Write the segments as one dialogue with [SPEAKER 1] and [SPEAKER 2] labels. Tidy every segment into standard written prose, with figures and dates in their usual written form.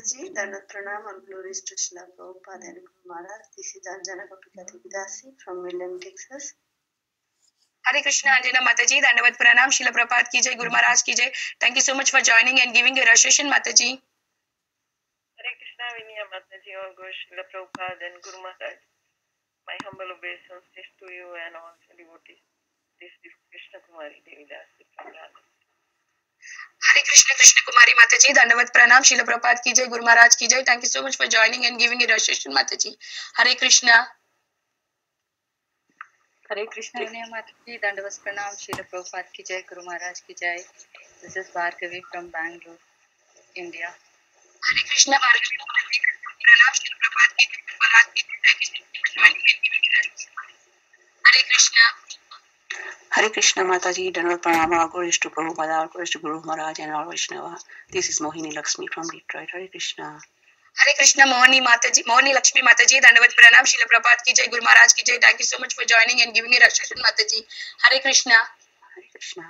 [SPEAKER 1] Mataji, Dandavat Pranam, all glories to Srila Prabhupada and Guru Maharaj. This is Anjana Gopikati Vidasi from William, Texas.
[SPEAKER 2] Hare Krishna, Anjana Mataji, Dandavat Pranam, Srila Prabhupada ki jai, Guru Maharaj ki jai. Thank you so much for joining and giving your association, Mataji.
[SPEAKER 3] Hare Krishna, Vinaya Mataji, all glories to Srila Prabhupada and Guru Maharaj. My humble obeisances to you and all the devotees. This is Krishna Kumari Devidasi from Radha.
[SPEAKER 2] Hare Krishna, Krishna Kumari Mataji, Dandavat Pranam, Srila Prabhupada ki jai, Guru Maharaj ki jai. Thank you so much for joining and giving your association, Mataji. Hare Krishna.
[SPEAKER 4] Hare Krishna, Vinaya Mataji, Dandavat Pranam, Srila Prabhupada ki jai, Guru Maharaj ki jai. This is Bhargavi from Bangalore, India.
[SPEAKER 2] Hare Krishna, Bhargavi Mataji, Pranam, Srila Prabhupada ki jai, Guru Maharaj ki jai. Thank you so much for joining and giving your association. Hare Krishna.
[SPEAKER 5] Hare Krishna Mataji, Dandavat Pranam, all glories to Prabhupada, all glories to Guru Maharaj and all Vaishnava. This is Mohini Lakshmi from Detroit. Hare Krishna.
[SPEAKER 2] Hare Krishna, Mohini Mataji, Mohini Lakshmi Mataji, Dandavat Pranam, Srila Prabhupada ki jai, Guru Maharaj ki jai. Thank you so much for joining and giving your association, Mataji. Hare Krishna.
[SPEAKER 5] Hare Krishna.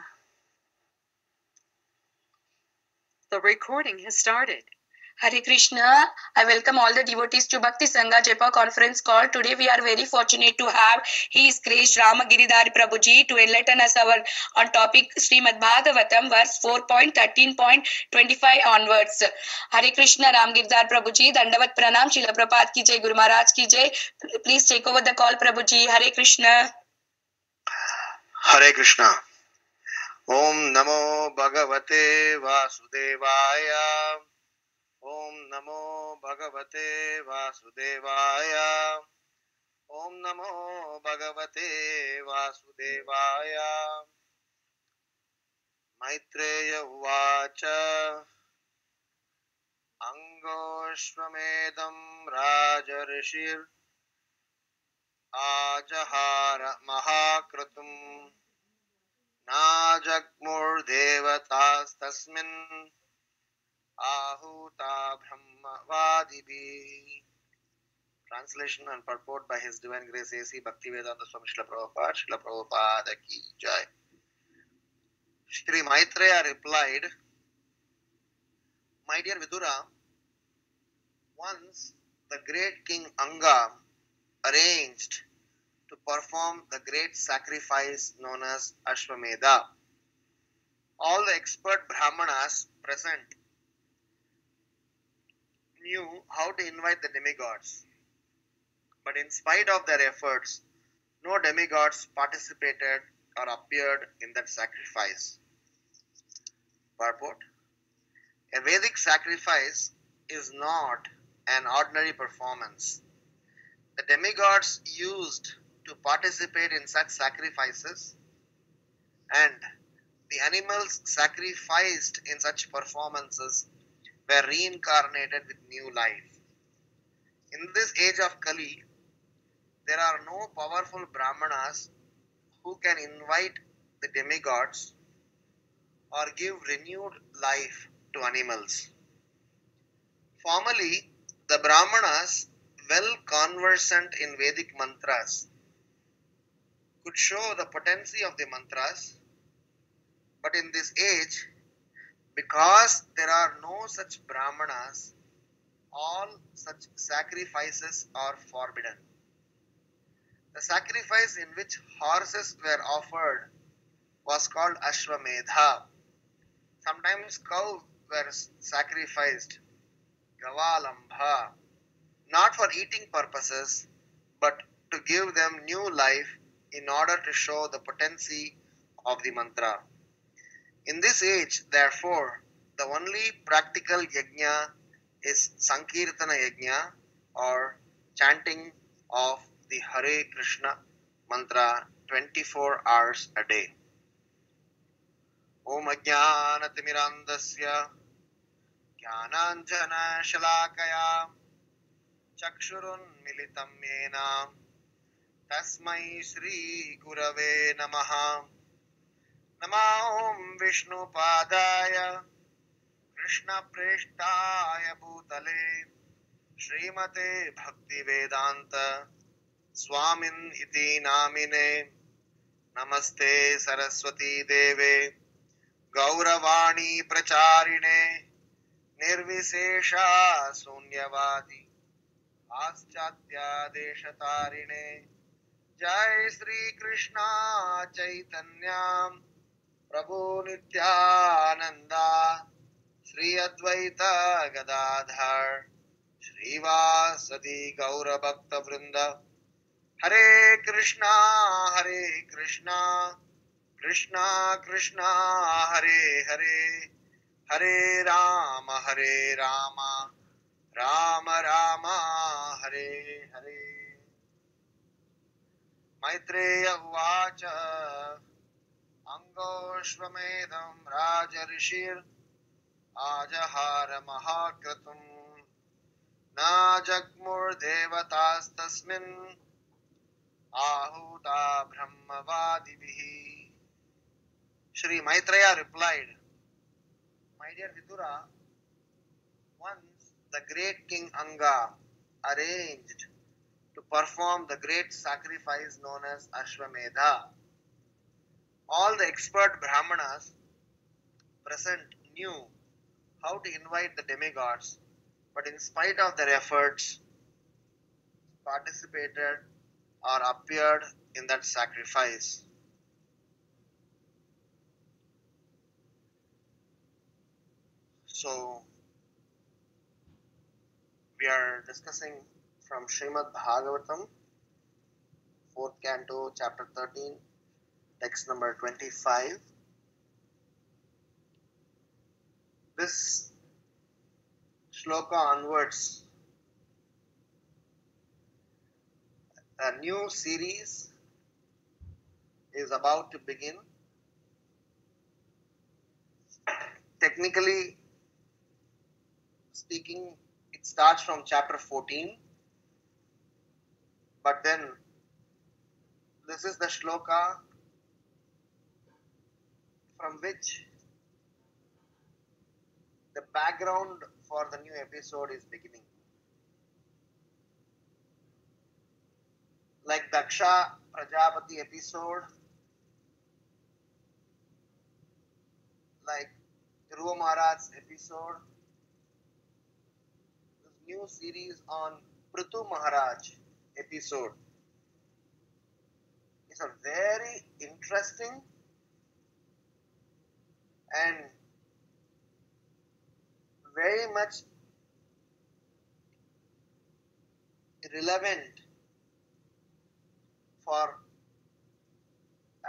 [SPEAKER 6] The recording has started.
[SPEAKER 2] Hare Krishna. I welcome all the devotees to Bhakti Sangha Japa conference call. Today we are very fortunate to have His Grace Ramgiridhari Prabhuji to enlighten us on topic Srimad Bhagavatam verse 4.13.25 onwards. Hare Krishna, Ramgiridhari Prabhuji, Dandavat Pranam, Srila Prabhupada ki jai, Guru Maharaj ki jai. Please take over the call, Prabhuji. Hare Krishna.
[SPEAKER 7] Hare Krishna. Om Namo Bhagavate Vasudevaya. Om Namo Bhagavate Vasudevaya. Om Namo Bhagavate Vasudevaya. Maitreya Uvacha. Angoshvamedam Rajarishir Ajahara Mahakratum Najagmur Devatas Tasmin Ahuta Brahmavadibi. Translation and purport by His Divine Grace A.C. Bhaktivedanta Swami Srila Prabhupada, Srila Prabhupada ki jai. Shri Maitreya replied, My dear Vidura, once the great King Anga arranged to perform the great sacrifice known as Ashwamedha. All the expert Brahmanas present knew how to invite the demigods. But in spite of their efforts, no demigods participated or appeared in that sacrifice. Purport: a Vedic sacrifice is not an ordinary performance. The demigods used to participate in such sacrifices and the animals sacrificed in such performances were reincarnated with new life. In this age of Kali, there are no powerful Brahmanas who can invite the demigods or give renewed life to animals. Formerly, the Brahmanas, well conversant in Vedic mantras, could show the potency of the mantras, but in this age, because there are no such Brahmanas, all such sacrifices are forbidden. The sacrifice in which horses were offered was called Ashwamedha. Sometimes cows were sacrificed, Gavalambha, not for eating purposes, but to give them new life in order to show the potency of the mantra. In this age, therefore, the only practical yajna is Sankirtana yajna, or chanting of the Hare Krishna mantra 24 hours a day. Om Ajnanatimirandasya Jnananjana Shalakaya Chakshurun Militam Yena Tasmai Shri Gurave Namaha. Namahum Vishnu Padaya Krishna Preshtaya Bhutale Srimate Bhakti Vedanta Swamin Iti Namine Namaste Saraswati Deve Gauravani Pracharine निर्विशेषा शून्यवादी आश्चात्यादेशतारिणे जय श्री कृष्णा चैतन्य प्रभु नित्यानंदा श्री अद्वैत गदाधर श्रीवासदि गौर भक्त वृंद हरे कृष्णा कृष्णा कृष्णा हरे हरे हरे राम राम राम हरे हरे मैत्रेय उवाच अंगोश्वमेधं राजऋषिर आजहार महाक्रतुम् न जग्मुर्देवतास्तस्मिन् आहुता ब्रह्मवादिभिः. Shri Maitreya replied, my dear Vidura, once the great King Anga arranged to perform the great sacrifice known as Ashwamedha. All the expert Brahmanas present knew how to invite the demigods, but in spite of their efforts, participated or appeared in that sacrifice. So, we are discussing from Srimad Bhagavatam, 4th canto, chapter 13, text number 25. This shloka onwards, a new series is about to begin. Technically speaking, it starts from chapter 14, but then this is the shloka from which the background for the new episode is beginning. Like Daksha Prajapati episode, like Dhruva Maharaj's episode, this new series on Prithu Maharaj episode is a very interesting and very much relevant for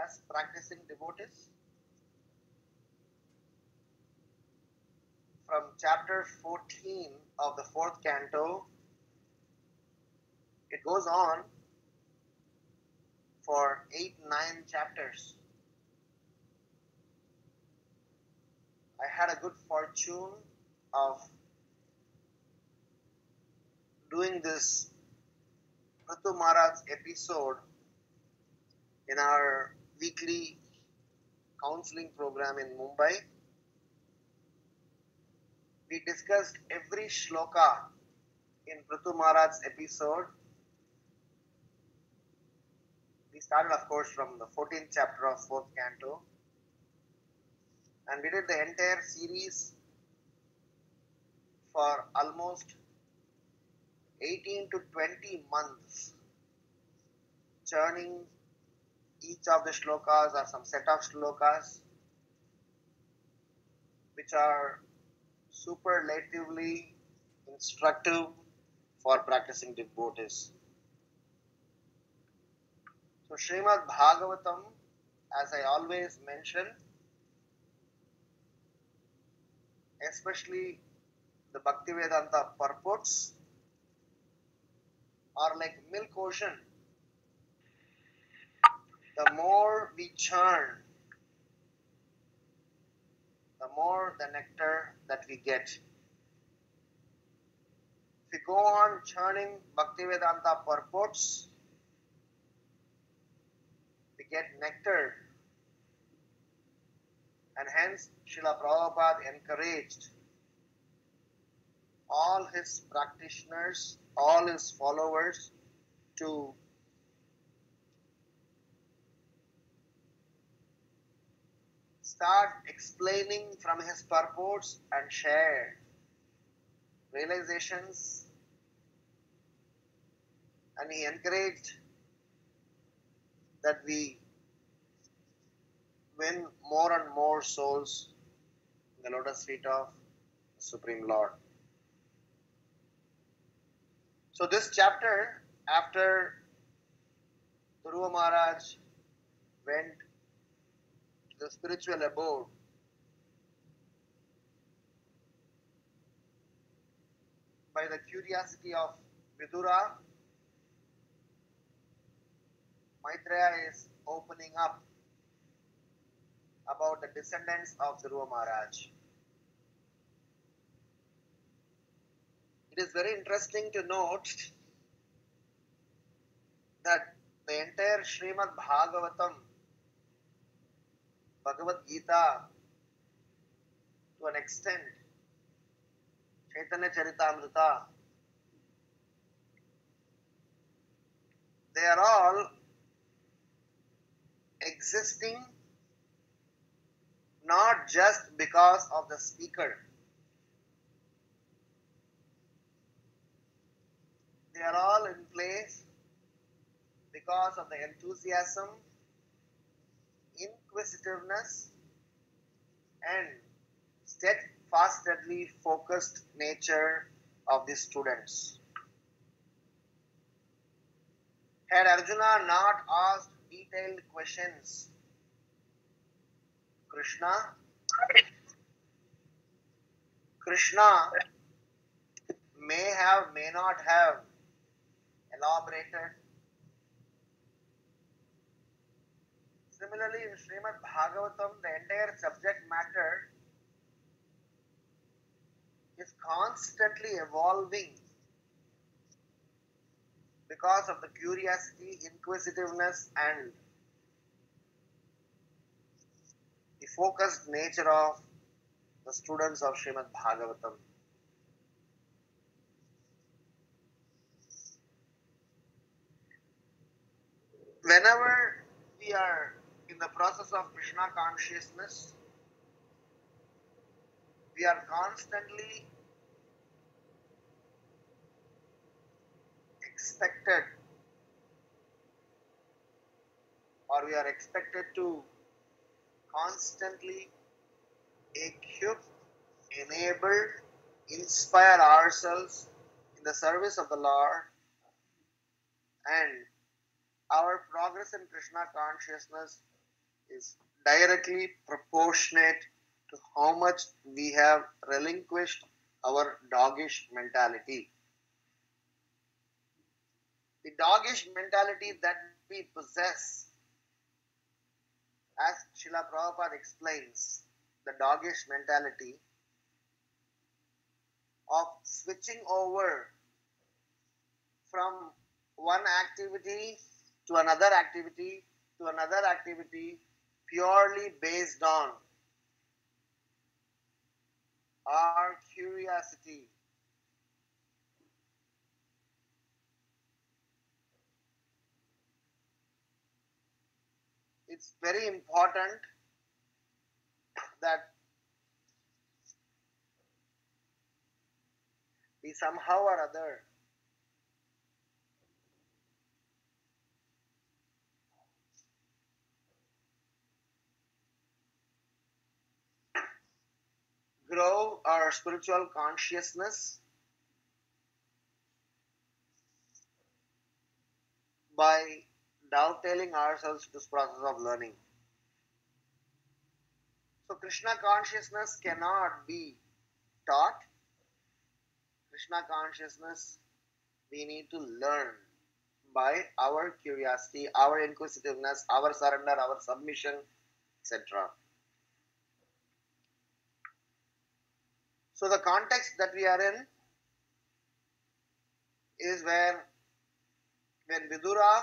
[SPEAKER 7] us practicing devotees. From chapter 14 of the 4th canto, it goes on for 8-9 chapters. I had a good fortune of doing this Prithu Maharaj episode in our weekly counseling program in Mumbai. We discussed every shloka in Prithu Maharaj's episode. We started, of course, from the 14th chapter of 4th canto, and we did the entire series for almost 18 to 20 months, churning each of the shlokas or some set of shlokas which are superlatively instructive for practicing devotees. So Srimad Bhagavatam, as I always mention, especially the Bhaktivedanta purports, are like milk ocean. The more we churn, the more the nectar that we get. If we go on churning Bhaktivedanta purports, we get nectar. And hence Srila Prabhupada encouraged all his practitioners, all his followers to start explaining from his purports and share realizations, and he encouraged that we win more and more souls in the lotus feet of the Supreme Lord. So this chapter, after Dhruva Maharaj went to the spiritual abode, by the curiosity of Vidura, Maitreya is opening up about the descendants of Dhruva Maharaj. It is very interesting to note that the entire Srimad Bhagavatam, Bhagavad Gita, to an extent, Chaitanya Charitamrita, they are all existing not just because of the speaker. They are all in place because of the enthusiasm, inquisitiveness, and steadfastly focused nature of the students. Had Arjuna not asked detailed questions, Krishna may not have elaborated. Similarly, in Srimad Bhagavatam, the entire subject matter is constantly evolving because of the curiosity, inquisitiveness, and the focused nature of the students of Srimad Bhagavatam. Whenever we are in the process of Krishna consciousness, we are constantly expected, or we are expected to constantly equip, enable, inspire ourselves in the service of the Lord, and our progress in Krishna consciousness is directly proportionate to how much we have relinquished our doggish mentality. The doggish mentality that we possess, as Srila Prabhupada explains, the doggish mentality of switching over from one activity to another activity to another activity purely based on our curiosity. It's very important that we somehow or other grow our spiritual consciousness by dovetailing ourselves to this process of learning. So Krishna consciousness cannot be taught. Krishna consciousness we need to learn by our curiosity, our inquisitiveness, our surrender, our submission, etc. So the context that we are in is where when Vidura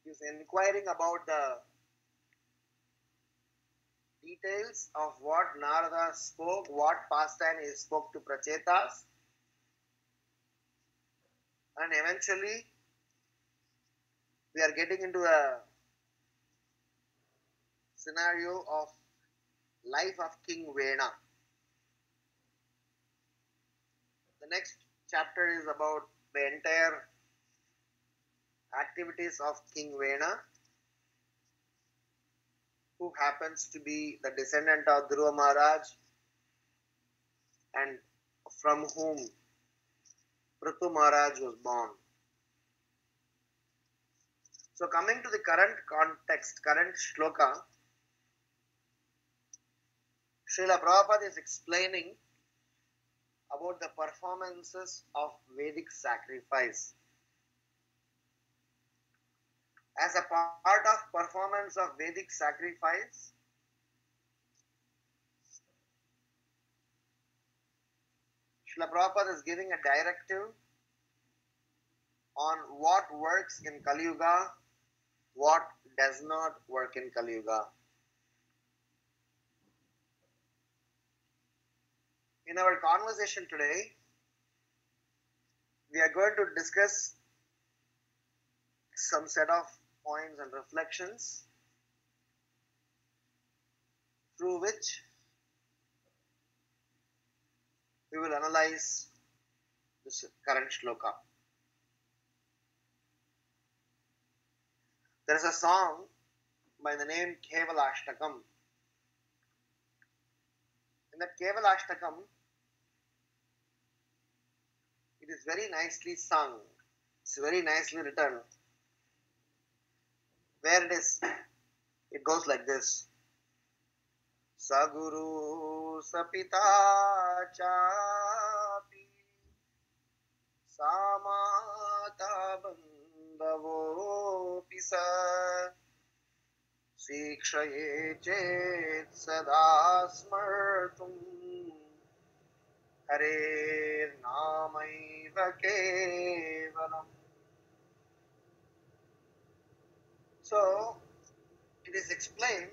[SPEAKER 7] is inquiring about the details of what Narada spoke, what pastime he spoke to Prachetas, and eventually we are getting into a scenario of life of King Vena. next chapter is about the entire activities of King Vena, who happens to be the descendant of Dhruva Maharaj and from whom Prithu Maharaj was born. So coming to the current context, current shloka, Srila Prabhupada is explaining about the performances of Vedic sacrifice. As a part of performance of Vedic sacrifice, Srila Prabhupada is giving a directive on what works in Kali Yuga, what does not work in Kali Yuga. In our conversation today, we are going to discuss some set of points and reflections through which we will analyze this current shloka. There is a song by the name Kevalashtakam. In that Kevalashtakam, it is very nicely sung. It's very nicely written. Where it goes like this. Saguru sapita chapi samata bandhavo pisa sikshaye chet sada smartum hare namaiva kevalam. So, it is explained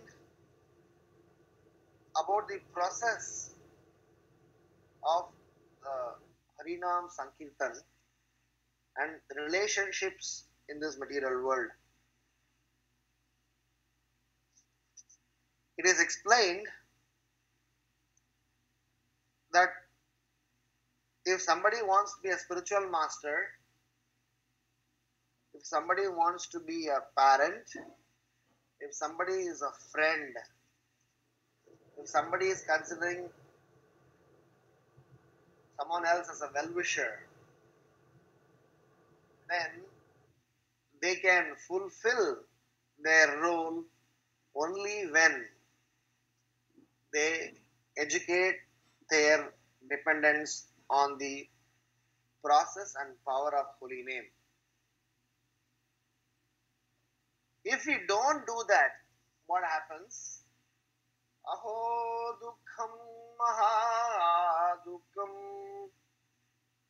[SPEAKER 7] about the process of Harinam Sankirtan and relationships in this material world. It is explained that if somebody wants to be a spiritual master, if somebody wants to be a parent, if somebody is a friend, if somebody is considering someone else as a well-wisher, then they can fulfill their role only when they educate their dependents on the process and power of holy name. If we don't do that, what happens? Aho dukkham maha dukkham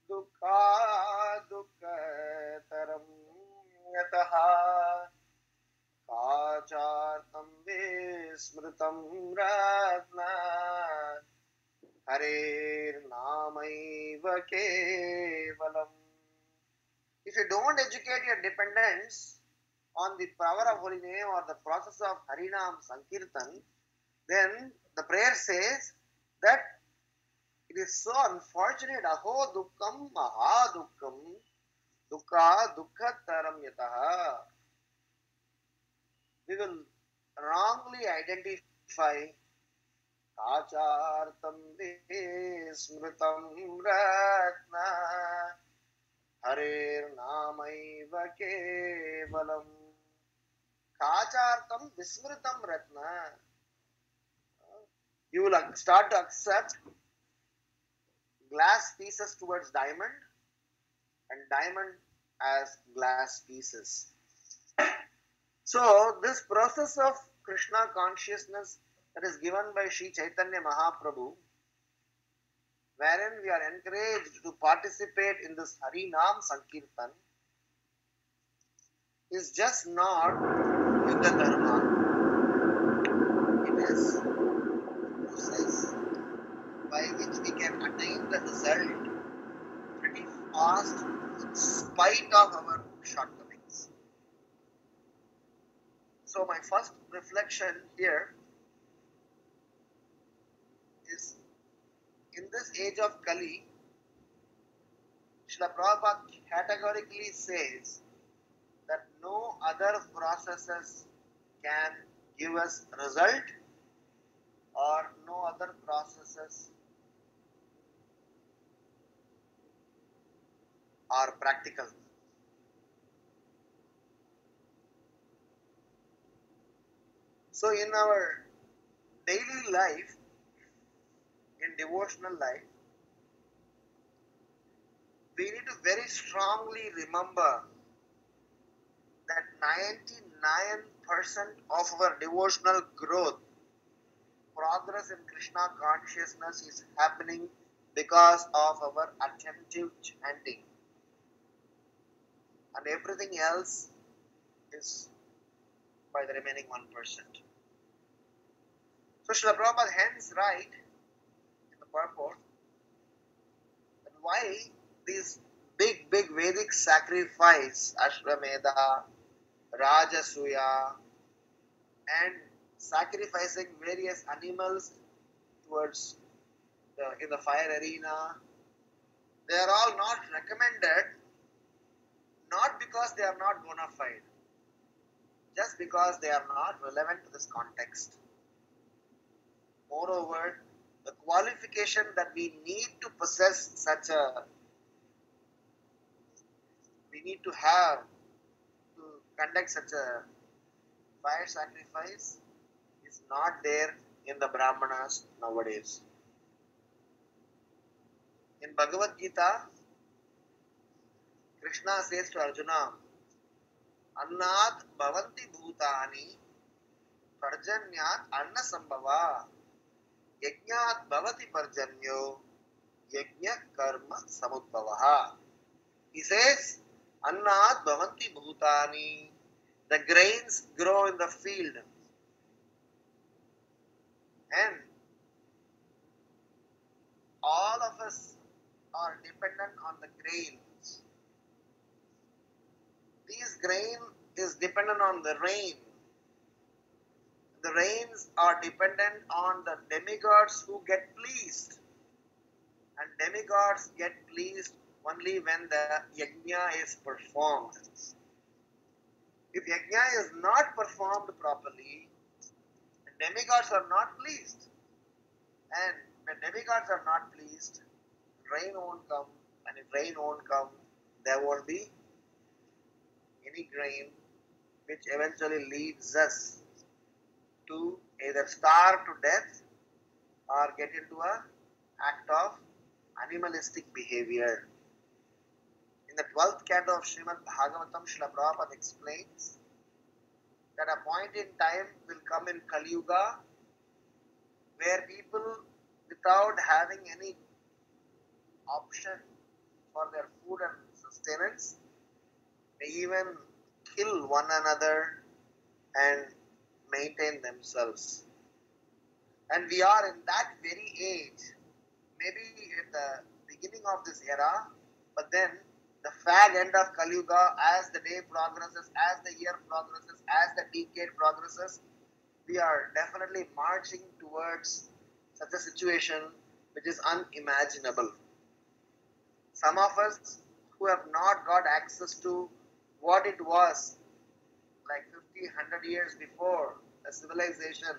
[SPEAKER 7] dukha dukkataram yataha kachartam vismritam ratna harer namaiva kevalam. If you don't educate your dependents on the power of holy name or the process of Harinam Sankirtan, then the prayer says that it is so unfortunate. Aho dukkham maha dukkham dukkha dukkataram yataha. We will wrongly identify kachartam vismritam ratna harer namaiva kevalam. Kachartam vismritam ratna. You will start to accept glass pieces towards diamond and diamond as glass pieces. So this process of Krishna consciousness that is given by Sri Chaitanya Mahaprabhu, wherein we are encouraged to participate in this Harinam Sankirtan, is just not Yuga Dharma. It is a process by which we can attain the result pretty fast in spite of our shortcomings. So my first reflection here is, in this age of Kali, Srila Prabhupada categorically says that no other processes can give us result, or no other processes are practical. So in our daily life, in devotional life, we need to very strongly remember that 99% of our devotional growth, progress in Krishna consciousness is happening because of our attentive chanting. And everything else is by the remaining 1%. So Srila Prabhupada hence write in the purport that why these big Vedic sacrifice, Ashwamedha, Rajasuya, and sacrificing various animals towards in the fire arena, they are all not recommended, not because they are not bona fide, just because they are not relevant to this context. Moreover, the qualification that we need to possess we need to have to conduct such a fire sacrifice is not there in the Brahmanas nowadays. In Bhagavad Gita, Krishna says to Arjuna, Annat bhavanti bhutani parjanyat anna sambhava yajñat bhavati parjanyo yajña karma samudbhavaha. He says, Annat bhavanti bhutani, the grains grow in the field, and all of us are dependent on the grains. These grain is dependent on the rain. The rains are dependent on the demigods who get pleased. And demigods get pleased only when the yajna is performed. If yajna is not performed properly, the demigods are not pleased. And when demigods are not pleased, rain won't come. And if rain won't come, there won't be any grain, which eventually leads us to either starve to death or get into an act of animalistic behavior. In the 12th canto of Srimad Bhagavatam, Srila Prabhupada explains that a point in time will come in Kali Yuga where people, without having any option for their food and sustenance, may even kill one another and maintain themselves. And we are in that very age, maybe at the beginning of this era, but then the fag end of Kali Yuga, as the day progresses, as the year progresses, as the decade progresses, we are definitely marching towards such a situation which is unimaginable. Some of us who have not got access to what it was like 50, 100 years before a civilization,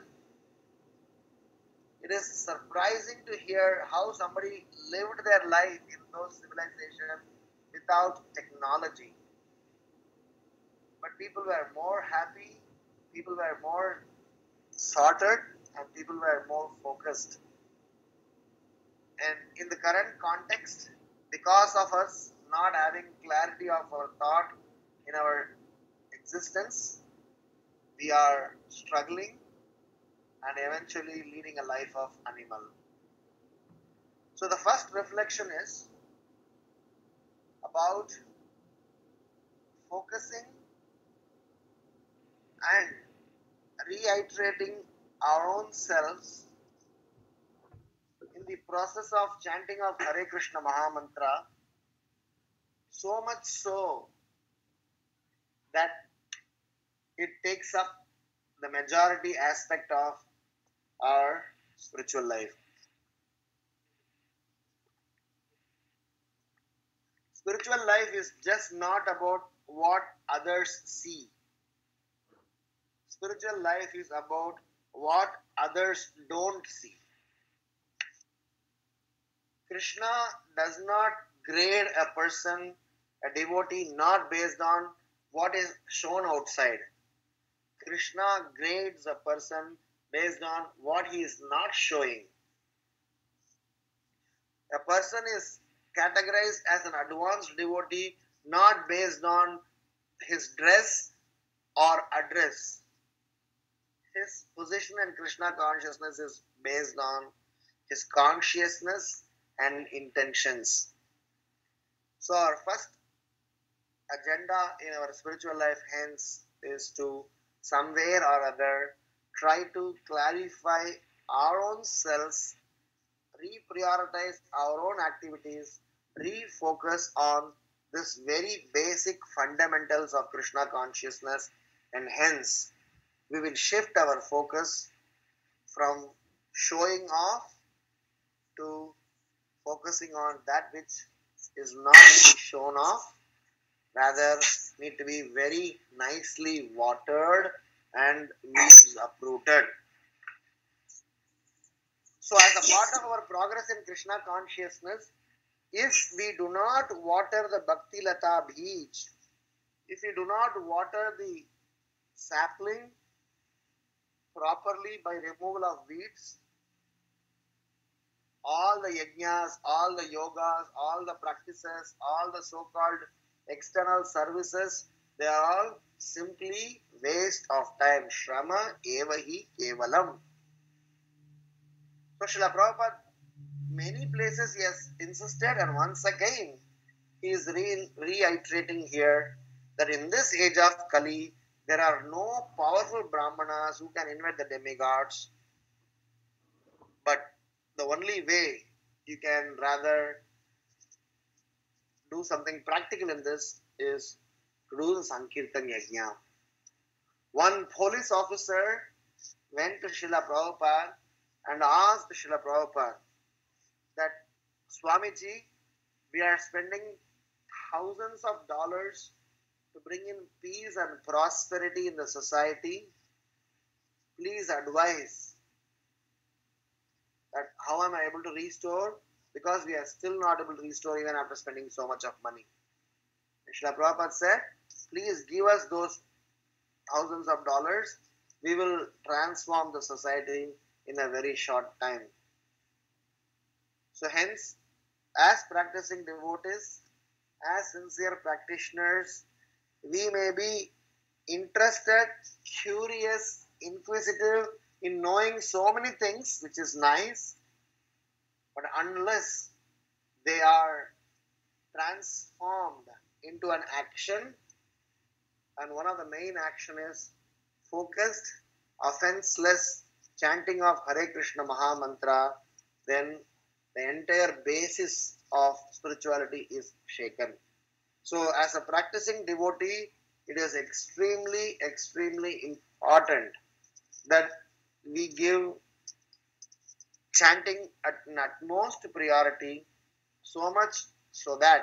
[SPEAKER 7] it is surprising to hear how somebody lived their life in those civilizations without technology. But people were more happy, people were more sorted, and people were more focused. And in the current context, because of us not having clarity of our thought in our existence, we are struggling and eventually leading a life of animal. So the first reflection is about focusing and reiterating our own selves in the process of chanting of Hare Krishna Mahamantra, so much so that it takes up the majority aspect of our spiritual life. Spiritual life is just not about what others see. Spiritual life is about what others don't see. Krishna does not grade a person, a devotee, not based on what is shown outside. Krishna grades a person based on what he is not showing. A person is categorized as an advanced devotee not based on his dress or address. His position in Krishna consciousness is based on his consciousness and intentions. So our first agenda in our spiritual life hence is to somewhere or other try to clarify our own selves, reprioritize our own activities, refocus on this very basic fundamentals of Krishna consciousness, and hence we will shift our focus from showing off to focusing on that which is not to be shown off, rather need to be very nicely watered and leaves uprooted. So as a part of our progress in Krishna consciousness, if we do not water the Bhakti Lata Beej, if we do not water the sapling properly by removal of weeds, all the yajnas, all the yogas, all the practices, all the so-called external services, they are all simply waste of time. Shrama evahi kevalam. So Srila Prabhupada, many places he has insisted, and once again he is reiterating here that in this age of Kali, there are no powerful Brahmanas who can invite the demigods, but the only way you can rather do something practical in this is to do the Sankirtan Yajna. One police officer went to Srila Prabhupada and asked Srila Prabhupada that, Swamiji, we are spending thousands of dollars to bring in peace and prosperity in the society. Please advise that how am I able to restore? Because we are still not able to restore even after spending so much of money. And Srila Prabhupada said, please give us those thousands of dollars. We will transform the society in a very short time. So hence, as practicing devotees, as sincere practitioners, we may be interested, curious, inquisitive in knowing so many things, which is nice, but unless they are transformed into an action, and one of the main action is focused, offenseless chanting of Hare Krishna Maha Mantra, then the entire basis of spirituality is shaken. So as a practicing devotee, it is extremely, extremely important that we give chanting an utmost priority, so much so that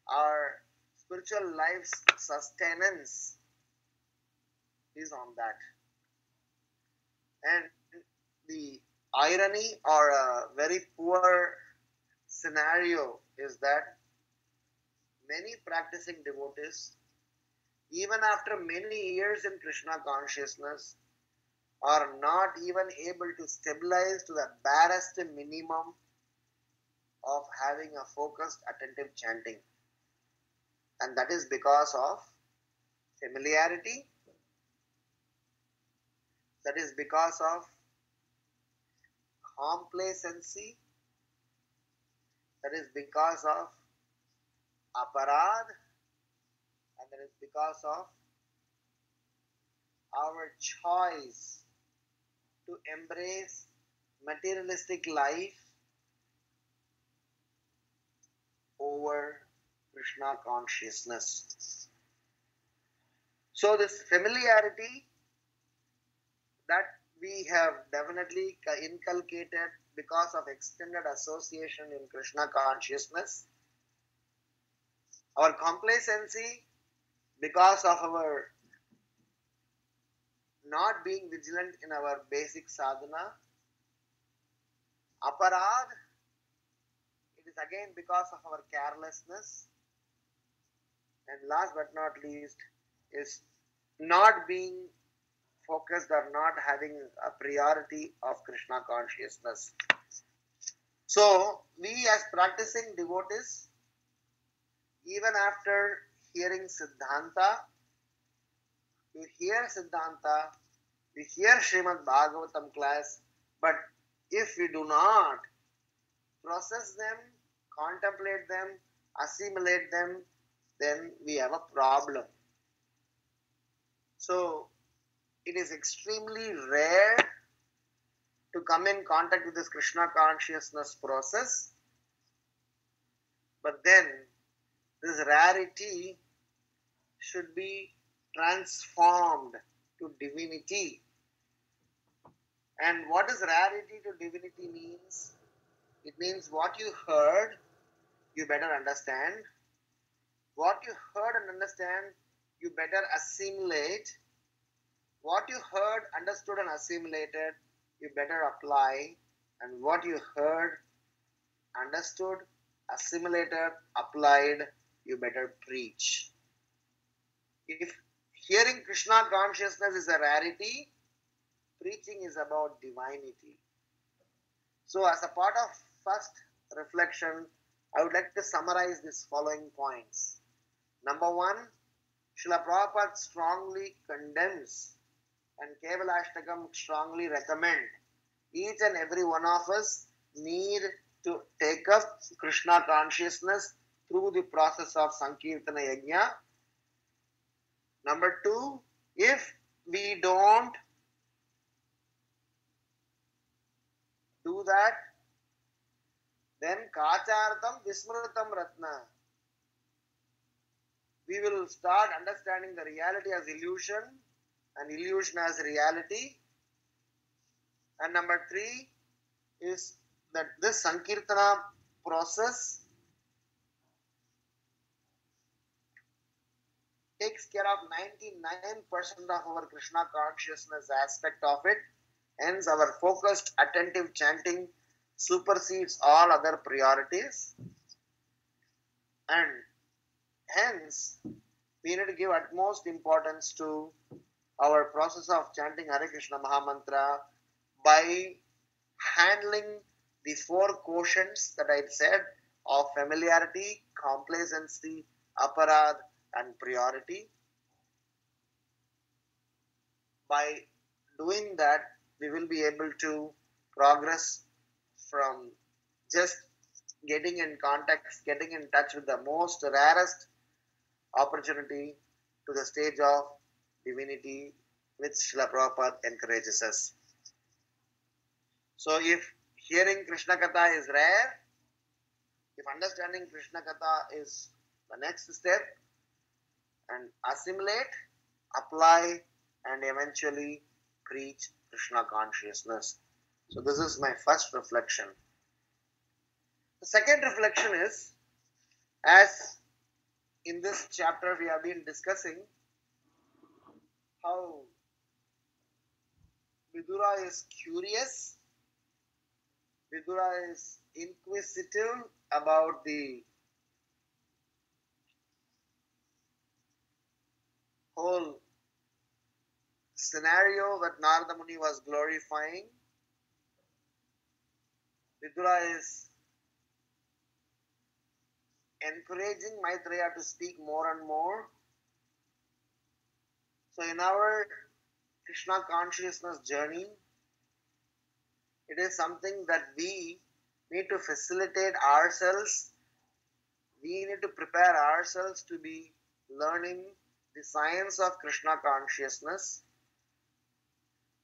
[SPEAKER 7] our spiritual life's sustenance is on that. And the irony or a very poor scenario is that many practicing devotees, even after many years in Krishna consciousness, are not even able to stabilize to the barest minimum of having a focused, attentive chanting. And that is because of familiarity, that is because of complacency, that is because of aparad, and that is because of our choice to embrace materialistic life over Krishna consciousness. So this familiarity that we have definitely inculcated because of extended association in Krishna consciousness, Our complacency, because of our not being vigilant in our basic sadhana. Aparad, it is again because of our carelessness. And last but not least is not being focused or not having a priority of Krishna consciousness. So, we as practicing devotees, even after hearing Siddhanta, you hear Siddhanta, you hear Srimad Bhagavatam class, but if we do not process them, contemplate them, assimilate them, then we have a problem. So, it is extremely rare to come in contact with this Krishna consciousness process, but then this rarity should be transformed to divinity. And what does rarity to divinity means? It means what you heard, you better understand. What you heard and understand, you better assimilate. What you heard, understood and assimilated, you better apply. And what you heard, understood, assimilated, applied, you better preach. If hearing Krishna consciousness is a rarity, preaching is about divinity. So as a part of first reflection, I would like to summarize these following points. Number one, Srila Prabhupada strongly condemns and Kevalashtakam strongly recommend each and every one of us need to take up Krishna consciousness through the process of Sankirtana Yajna. Number two, if we don't do that, then Kachartam Vismrutam Ratna. We will start understanding the reality as illusion and illusion as reality. And number three is that this Sankirtana process takes care of 99% of our Krishna consciousness aspect of it. Hence, our focused, attentive chanting supersedes all other priorities. And hence, we need to give utmost importance to our process of chanting Hare Krishna Mahamantra by handling the four quotients that I said of familiarity, complacency, aparad, and priority. By doing that, we will be able to progress from just getting in contact, getting in touch with the most rarest opportunity to the stage of divinity which Srila Prabhupada encourages us. So if hearing Krishna Katha is rare, if understanding Krishna Katha is the next step, and assimilate, apply, and eventually preach Krishna consciousness. So this is my first reflection. The second reflection is, as in this chapter we have been discussing how Vidura is curious, Vidura is inquisitive about the whole scenario that Narada Muni was glorifying. Vidura is encouraging Maitreya to speak more and more. So in our Krishna consciousness journey, it is something that we need to facilitate ourselves. We need to prepare ourselves to be learning the science of Krishna consciousness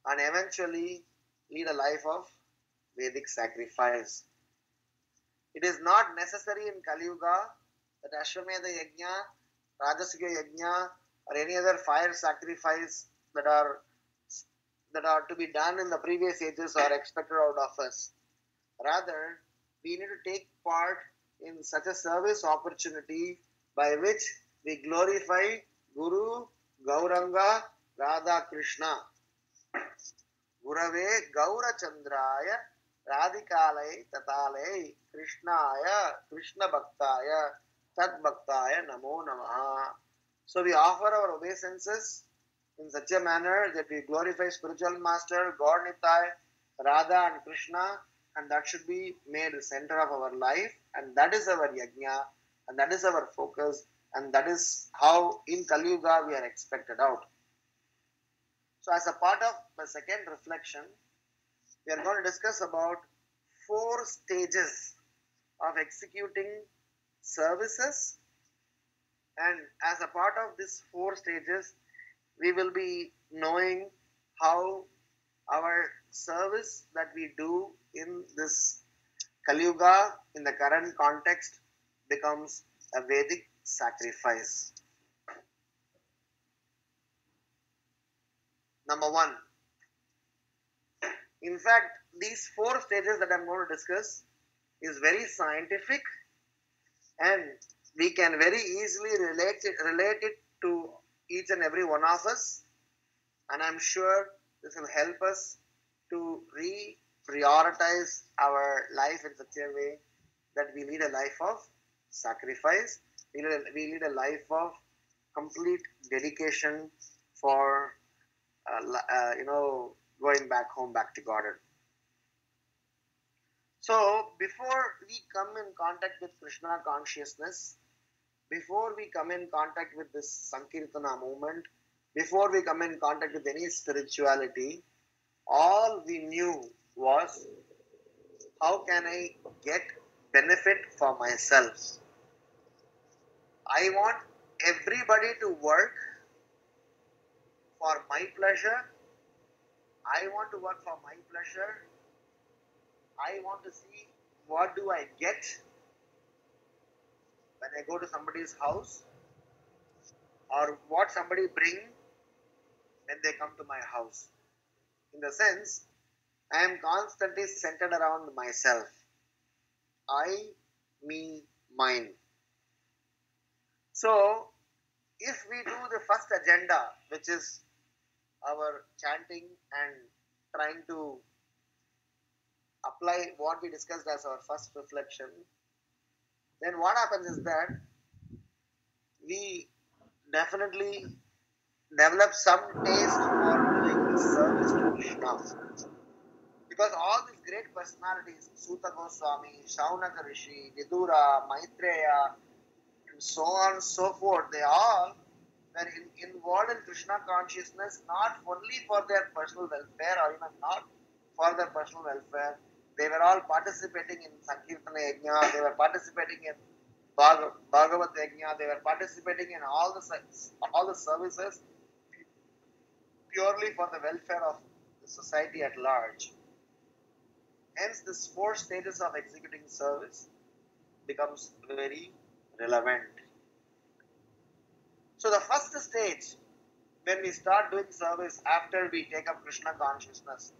[SPEAKER 7] and eventually lead a life of Vedic sacrifice. It is not necessary in Kali Yuga that Ashwamedha Yajna, Rajasuya Yajna, or any other fire sacrifice that are to be done in the previous ages are expected out of us. Rather, we need to take part in such a service opportunity by which we glorify Guru, Gauranga, Radha Krishna. Gurave Gaurachandraya Radhikalai Tatalai Krishnaya Krishna Bhaktaya Tat Bhaktaya Namo Namaha. So we offer our obeisances in such a manner that we glorify spiritual master, God Nitai, Radha and Krishna, and that should be made the center of our life, and that is our yajna, and that is our focus, and that is how in Kali Yuga we are expected out. So as a part of the second reflection, we are going to discuss about 4 stages of executing services, and as a part of these 4 stages, we will be knowing how our service that we do in this Kali Yuga in the current context becomes a Vedic sacrifice. Number 1. In fact, these 4 stages that I am going to discuss is very scientific, and we can very easily relate it to each and every one of us, and I am sure this will help us to prioritize our life in such a way that we lead a life of sacrifice, we lead a life of complete dedication for going back home, back to Godhead. So before we come in contact with Krishna consciousness, before we come in contact with this Sankirtana movement, before we come in contact with any spirituality, all we knew was, how can I get benefit for myself? I want everybody to work for my pleasure. I want to work for my pleasure. I want to see what do I get when I go to somebody's house, or what somebody bring when they come to my house. In the sense, I am constantly centered around myself. I, me, mine. So, if we do the first agenda, which is our chanting and trying to apply what we discussed as our first reflection, then what happens is that we definitely develop some taste for doing service to Krishna. Because all these great personalities, Suta Goswami, Shaunaka Rishi, Vidura, Maitreya, and so on and so forth, they all were involved in Krishna consciousness not only for their personal welfare or even not for their personal welfare. They were all participating in Sankirtana Yajna, they were participating in Bhagavatham Yajna, they were participating in all the services purely for the welfare of the society at large. Hence, this 4 stages of executing service becomes very relevant. So the first stage, when we start doing service after we take up Krishna consciousness,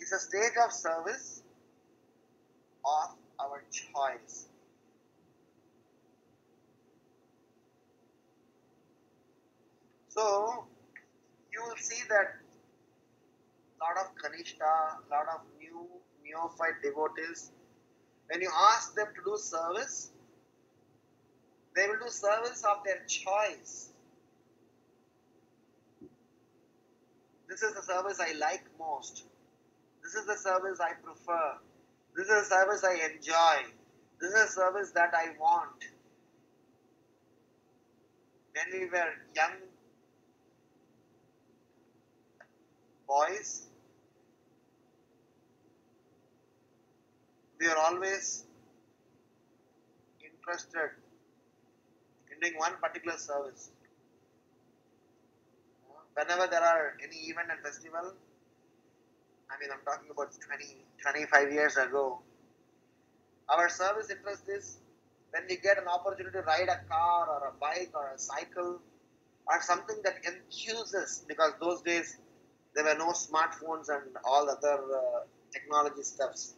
[SPEAKER 7] is a stage of service of our choice. So you will see that lot of Kanishta, lot of neophyte devotees, when you ask them to do service, they will do service of their choice. This is the service I like most. This is the service I prefer. This is the service I enjoy. This is the service that I want. When we were young boys, we are always interested in doing one particular service. Whenever there are any event and festival, I'm talking about 25 years ago, our service interest is when we get an opportunity to ride a car or a bike or a cycle or something that enthuses, because those days there were no smartphones and all other technology stuffs.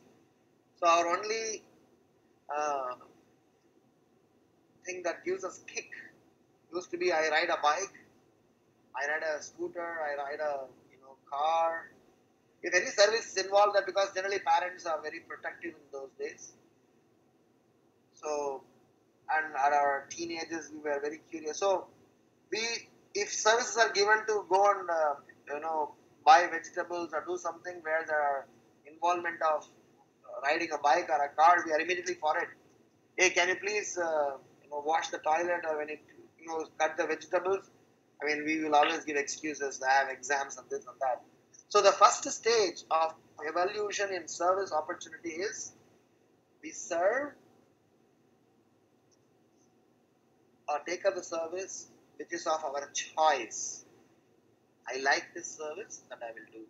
[SPEAKER 7] So our only thing that gives us kick. Used to be I ride a bike, I ride a scooter, I ride a car. If any service is involved, that because generally parents are very protective in those days. So, and at our teenagers, we were very curious. So, if services are given to go and buy vegetables or do something where there are involvement of riding a bike or a car, we are immediately for it. Hey, can you please wash the toilet, or when cut the vegetables? I mean, we will always give excuses. I have exams and this and that. So the first stage of evolution in service opportunity is we serve or take up the service which is of our choice. I like this service, that I will do.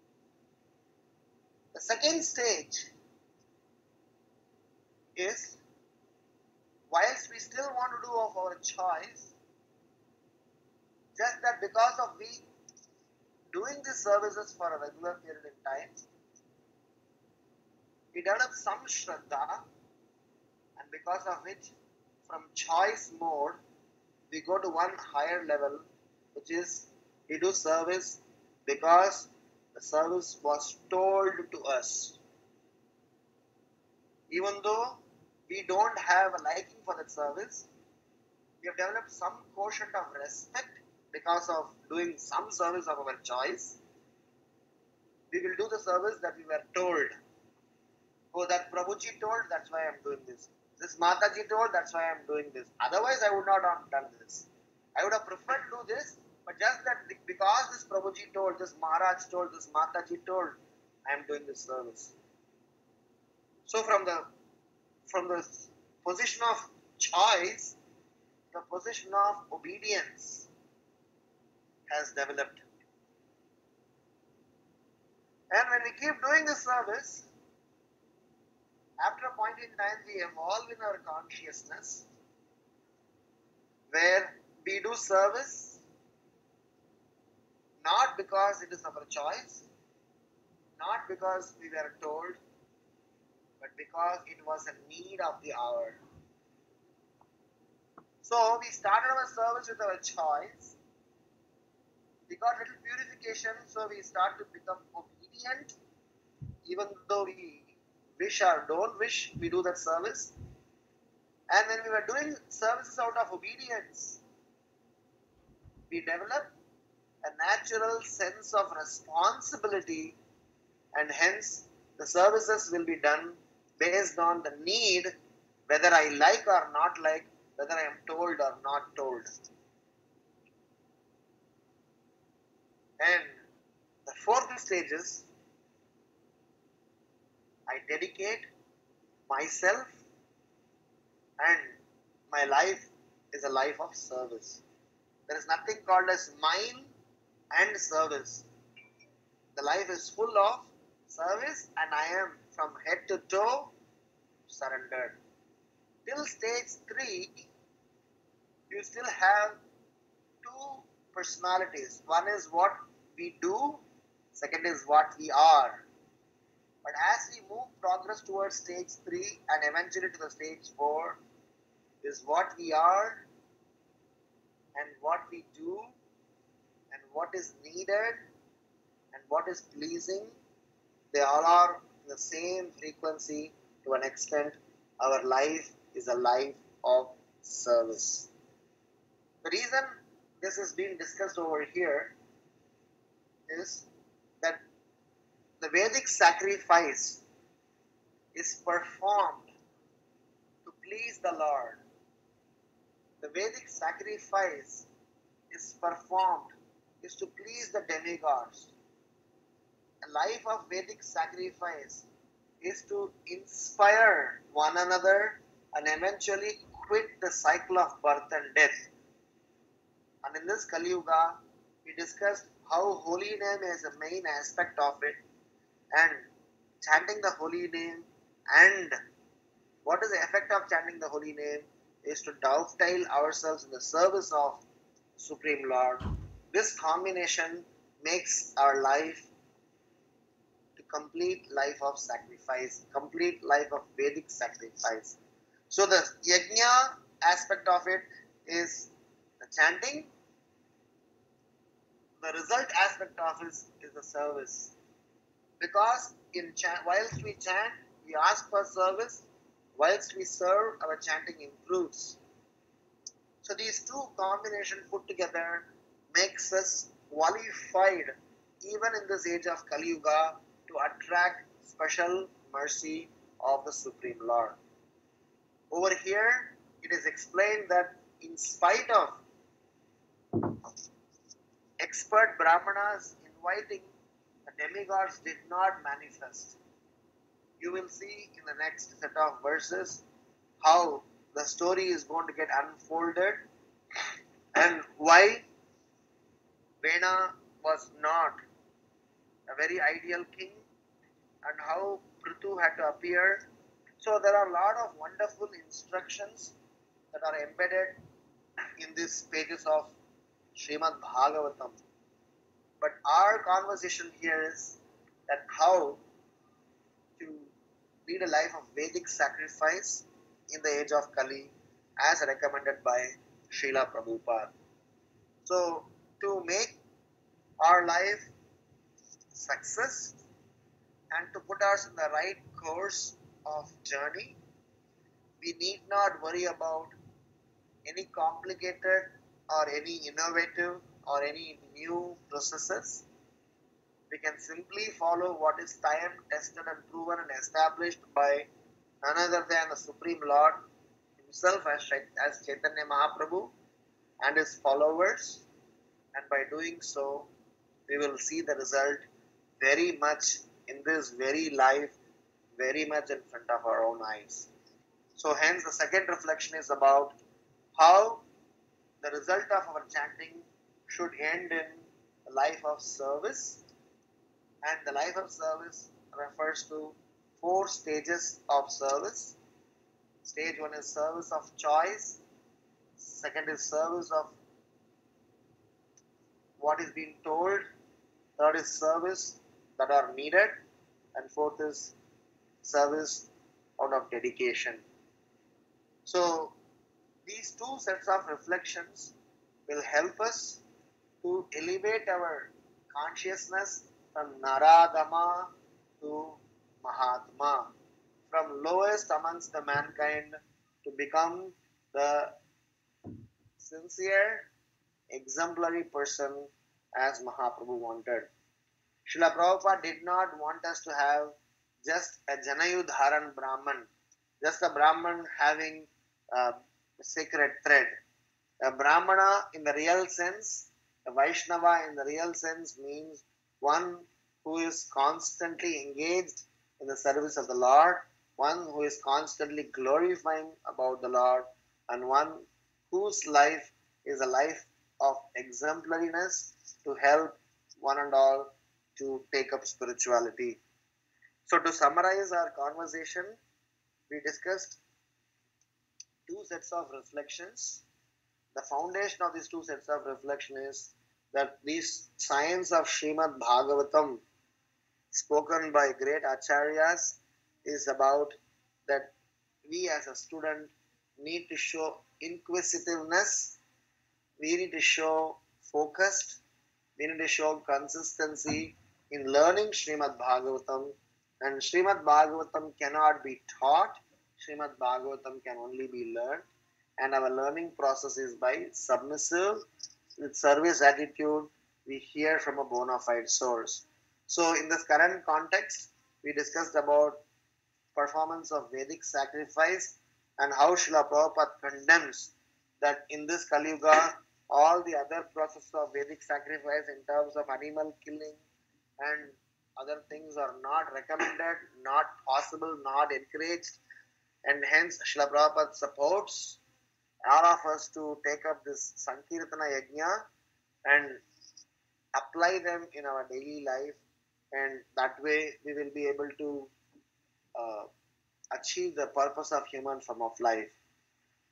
[SPEAKER 7] The second stage is, whilst we still want to do of our choice, just that because of we doing these services for a regular period in time, we develop some Shraddha, and because of which, from choice mode, we go to one higher level, which is we do service because the service was told to us. Even though we don't have a liking for that service, we have developed some quotient of respect because of doing some service of our choice. We will do the service that we were told. Oh, that Prabhuji told, that's why I am doing this. This Mataji told, that's why I am doing this. Otherwise, I would not have done this. I would have preferred to do this, but just that because this Prabhuji told, this Maharaj told, this Mataji told, I am doing this service. So from the position of choice, the position of obedience has developed. And when we keep doing this service, after a point in time, we evolve in our consciousness where we do service not because it is our choice, not because we were told, but because it was a need of the hour. So we started our service with our choice. We got little purification, so we start to become obedient, even though we wish or don't wish, we do that service. And when we were doing services out of obedience, we develop a natural sense of responsibility, and hence the services will be done based on the need, whether I like or not like, whether I am told or not told. And the fourth stage is I dedicate myself, and my life is a life of service. There is nothing called as mine and service. The life is full of service, and I am from head to toe surrendered. Till stage 3, you still have two personalities. One is what we do, second is what we are. But as we move progress towards stage 3 and eventually to the stage 4, is what we are and what we do and what is needed and what is pleasing, they all are in the same frequency to an extent. Our life is a life of service. The reason this is being discussed over here is that the Vedic sacrifice is performed to please the Lord. The Vedic sacrifice is performed is to please the demigods. A life of Vedic sacrifice is to inspire one another and eventually quit the cycle of birth and death. And in this Kali Yuga, we discussed how holy name is a main aspect of it, and chanting the holy name, and what is the effect of chanting the holy name is to dovetail ourselves in the service of Supreme Lord. This combination makes our life to complete life of sacrifice, complete life of Vedic sacrifice. So the yajna aspect of it is the chanting. The result aspect of it is the service. Because whilst we chant, we ask for service. Whilst we serve, our chanting improves. So these two combinations put together makes us qualified even in this age of Kali Yuga to attract special mercy of the Supreme Lord. Over here, it is explained that in spite of expert Brahmanas inviting, the demigods did not manifest. You will see in the next set of verses how the story is going to get unfolded and why Vena was not a very ideal king and how Prithu had to appear. So there are a lot of wonderful instructions that are embedded in these pages of Srimad Bhagavatam. But our conversation here is that how to lead a life of Vedic sacrifice in the age of Kali as recommended by Srila Prabhupada. So to make our life success and to put us in the right course of journey, we need not worry about any complicated or any innovative or any new processes. We can simply follow what is time tested and proven and established by none other than the Supreme Lord himself as Chaitanya Mahaprabhu and his followers, and by doing so we will see the result very much in this very life, very much in front of our own eyes. So hence the second reflection is about how the result of our chanting should end in a life of service, and the life of service refers to 4 stages of service. Stage 1 is service of choice, second is service of what is being told, third is service that are needed, and fourth is service out of dedication. So these 2 sets of reflections will help us to elevate our consciousness from Naradama to Mahatma, from lowest amongst the mankind to become the sincere, exemplary person as Mahaprabhu wanted. Srila Prabhupada did not want us to have just a Janayudharan Brahman, just a Brahman having a sacred thread. A Brahmana in the real sense, a Vaishnava in the real sense means one who is constantly engaged in the service of the Lord, one who is constantly glorifying about the Lord, and one whose life is a life of exemplariness to help one and all to take up spirituality. So to summarize our conversation, we discussed 2 sets of reflections. The foundation of these 2 sets of reflection is that these science of Srimad Bhagavatam spoken by great acharyas is about that we as a student need to show inquisitiveness, we need to show focused, we need to show consistency in learning Srimad Bhagavatam, and Srimad Bhagavatam cannot be taught, Srimad Bhagavatam can only be learned, and our learning process is by submissive, with service attitude, we hear from a bona fide source. So in this current context, we discussed about performance of Vedic sacrifice and how Srila Prabhupada condemns that in this Kali Yuga, all the other processes of Vedic sacrifice in terms of animal killing and other things are not recommended, not possible, not encouraged, and hence Srila Prabhupada supports all of us to take up this Sankirtana Yajna and apply them in our daily life, and that way we will be able to achieve the purpose of human form of life.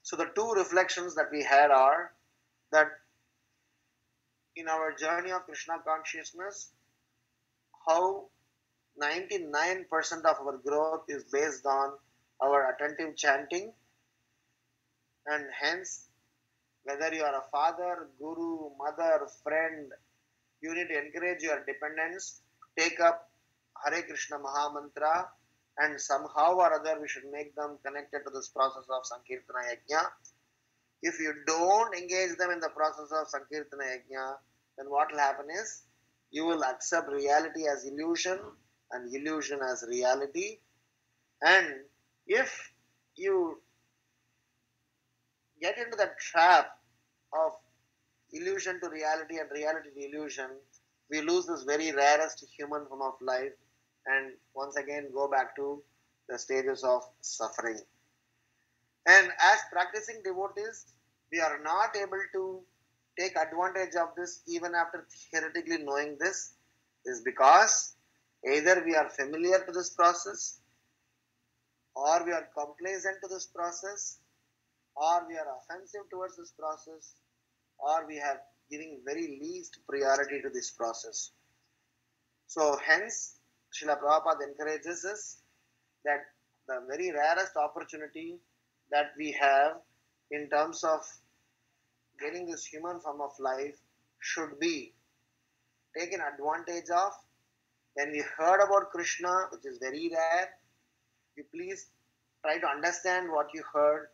[SPEAKER 7] So the 2 reflections that we had are that in our journey of Krishna consciousness, how 99% of our growth is based on our attentive chanting, and hence Whether you are a father, guru, mother, friend, you need to encourage your dependents to take up Hare Krishna Mahamantra, and somehow or other we should make them connected to this process of Sankirtana Yajna. If you don't engage them in the process of Sankirtana Yajna, then what will happen is you will accept reality as illusion and illusion as reality. And if you get into the trap of illusion to reality and reality to illusion, we lose this very rarest human form of life and once again go back to the stages of suffering. And as practicing devotees, we are not able to take advantage of this even after theoretically knowing this, is because either we are familiar to this process, or we are complacent to this process, or we are offensive towards this process, or we have giving very least priority to this process. So hence, Srila Prabhupada encourages us that the very rarest opportunity that we have in terms of getting this human form of life should be taken advantage of. When we heard about Krishna, which is very rare, you please try to understand what you heard,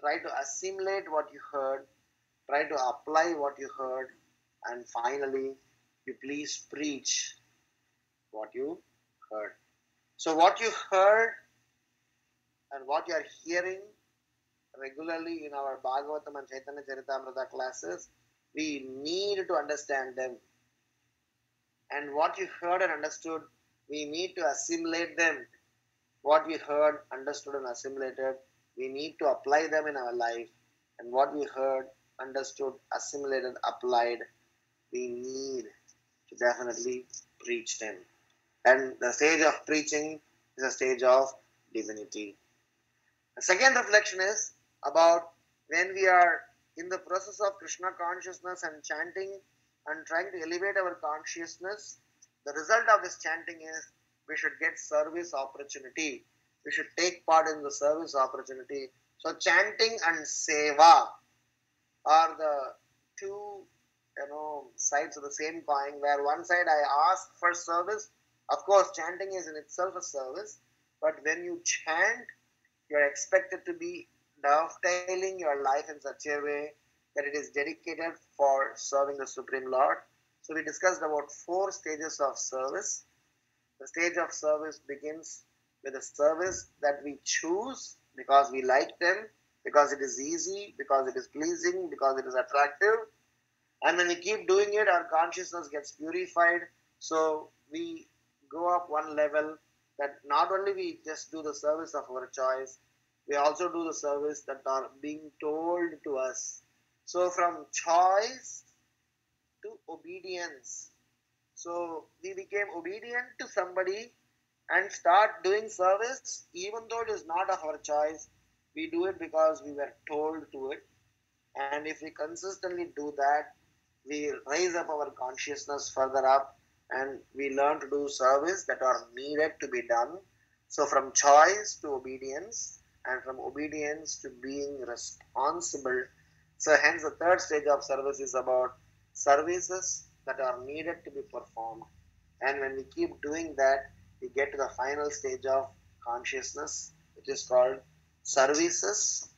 [SPEAKER 7] try to assimilate what you heard, try to apply what you heard, and finally, you please preach what you heard. So, what you heard and what you are hearing regularly in our Bhagavatham and Chaitanya Charitamrita classes, we need to understand them. And what you heard and understood, we need to assimilate them. What we heard, understood, and assimilated, we need to apply them in our life. And what we heard, understood, assimilated, applied, we need to definitely preach them. And the stage of preaching is a stage of divinity. The second reflection is about when we are in the process of Krishna consciousness and chanting and trying to elevate our consciousness, the result of this chanting is we should get service opportunity. We should take part in the service opportunity. So chanting and seva are the two sides of the same coin, where one side I ask for service. Of course, chanting is in itself a service, but when you chant, you are expected to be dovetailing your life in such a way that it is dedicated for serving the Supreme Lord. So we discussed about 4 stages of service. The stage of service begins with a service that we choose because we like them, because it is easy, because it is pleasing, because it is attractive. And when we keep doing it, our consciousness gets purified. So we go up one level, that not only we just do the service of our choice, we also do the service that are being told to us. So from choice to obedience. So we became obedient to somebody and start doing service, even though it is not of our choice. We do it because we were told to it. And if we consistently do that, we raise up our consciousness further up and we learn to do service that are needed to be done. So from choice to obedience, and from obedience to being responsible. So hence the third stage of service is about services that are needed to be performed. And when we keep doing that, we get to the final stage of consciousness, which is called services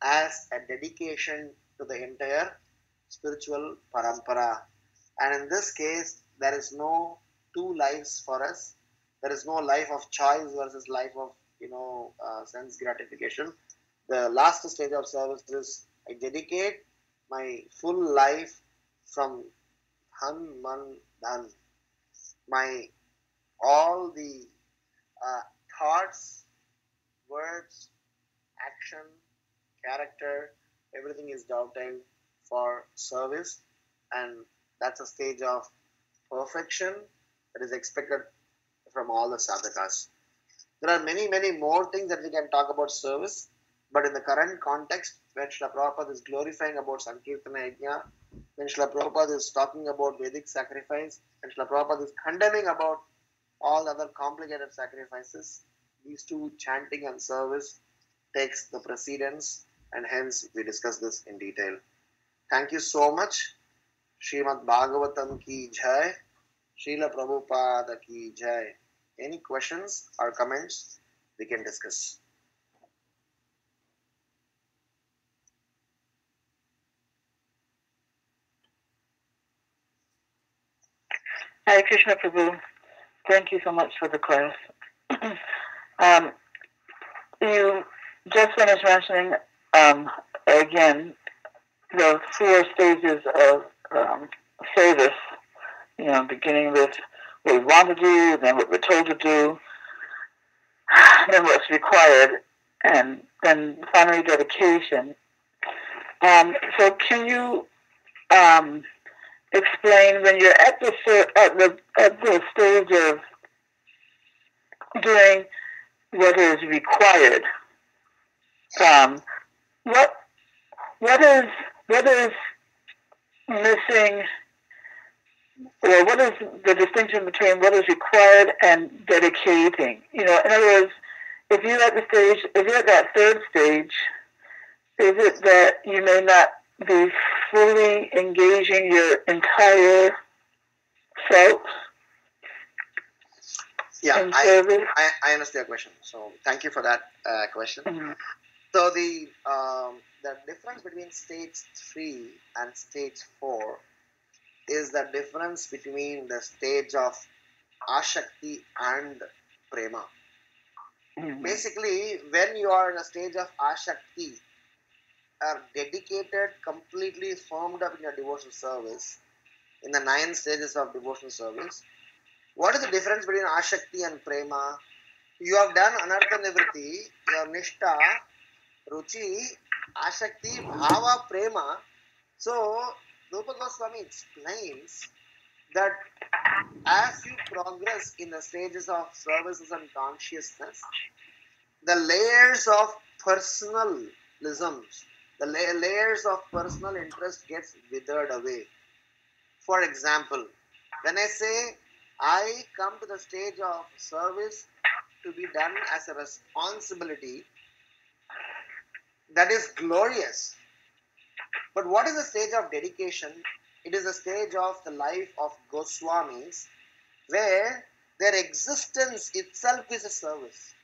[SPEAKER 7] as a dedication to the entire spiritual parampara. And in this case, there is no 2 lives for us. There is no life of choice versus life of sense gratification. The last stage of service is I dedicate my full life from Dhan, Man, Dhan. My all the thoughts, words, action, character, everything is dovetailed for service, and that's a stage of perfection that is expected from all the sadhakas. There are many, many more things that we can talk about service, but in the current context, when Srila Prabhupada is glorifying about Sankirtana Yajna, when Srila Prabhupada is talking about Vedic sacrifice, and Srila Prabhupada is condemning about all other complicated sacrifices, these two, chanting and service, takes the precedence, and hence we discuss this in detail. Thank you so much. Srimad Bhagavatam ki jai. Srila Prabhupada ki jai. Any questions or comments we can discuss?
[SPEAKER 8] Hare Krishna Prabhu. Thank you so much for the class. You just finished mentioning again the 4 stages of service. Beginning with what we want to do, then what we're told to do, then what's required, and then finally dedication. So can you explain when you're at the stage of doing what is required? What is missing, or what is the distinction between what is required and dedicating? In other words, if you're at that 3rd stage, is it that you may not be fully engaging your entire self?
[SPEAKER 7] Yeah, I understand your question. So thank you for that question.
[SPEAKER 8] Mm-hmm.
[SPEAKER 7] So the difference between stage 3 and stage 4 is the difference between the stage of Ashakti and Prema.
[SPEAKER 8] Mm-hmm.
[SPEAKER 7] Basically, when you are in a stage of Ashakti, are dedicated, completely formed up in your devotional service, in the 9 stages of devotional service, what is the difference between Ashakti and Prema? You have done Anartha Nivritti, your Nishta, Ruchi, Ashakti, Bhava, Prema. So, Rupa Goswami explains that as you progress in the stages of services and consciousness, the layers of personalisms, the layers of personal interest gets withered away. For example, when I say I come to the stage of service to be done as a responsibility, that is glorious. But what is the stage of dedication? It is the stage of the life of Goswamis, where their existence itself is a service.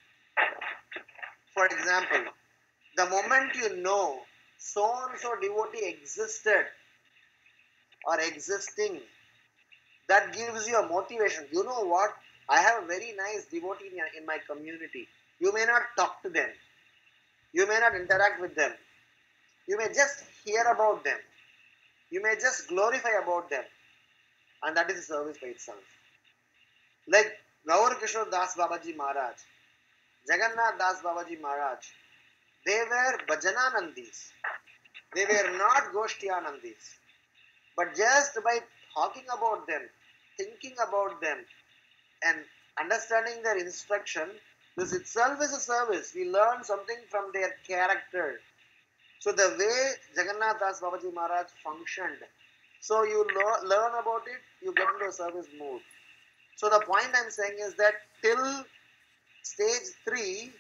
[SPEAKER 7] For example, the moment you know so-and-so devotee existed or existing, that gives you a motivation. You know what? I have a very nice devotee in my community. You may not talk to them. You may not interact with them. You may just hear about them. You may just glorify about them. And that is a service by itself. Like Gaur Kishore Das Babaji Maharaj, Jagannath Das Babaji Maharaj, they were Bhajananandis. They were not Goshtiyanandis. But just by talking about them, thinking about them, and understanding their instruction, this itself is a service. We learn something from their character. So the way Jagannath Das Babaji Maharaj functioned, so you learn about it, you get into a service mood. So the point I'm saying is that till stage 3,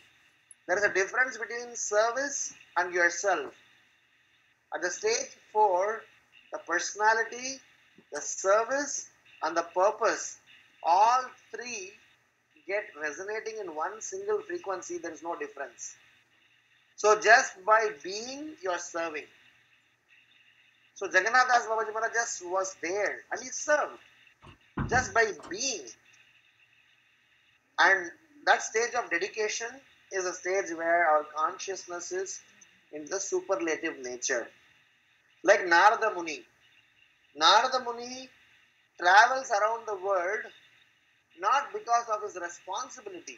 [SPEAKER 7] there is a difference between service and yourself. At the stage 4, the personality, the service, and the purpose, all 3 get resonating in one single frequency. There is no difference. So just by being, you are serving. So Jagannath Das Babaji Maharaj just was there and he served just by being. And that stage of dedication is a stage where our consciousness is in the superlative nature. Like Narada Muni. Narada Muni travels around the world not because of his responsibility.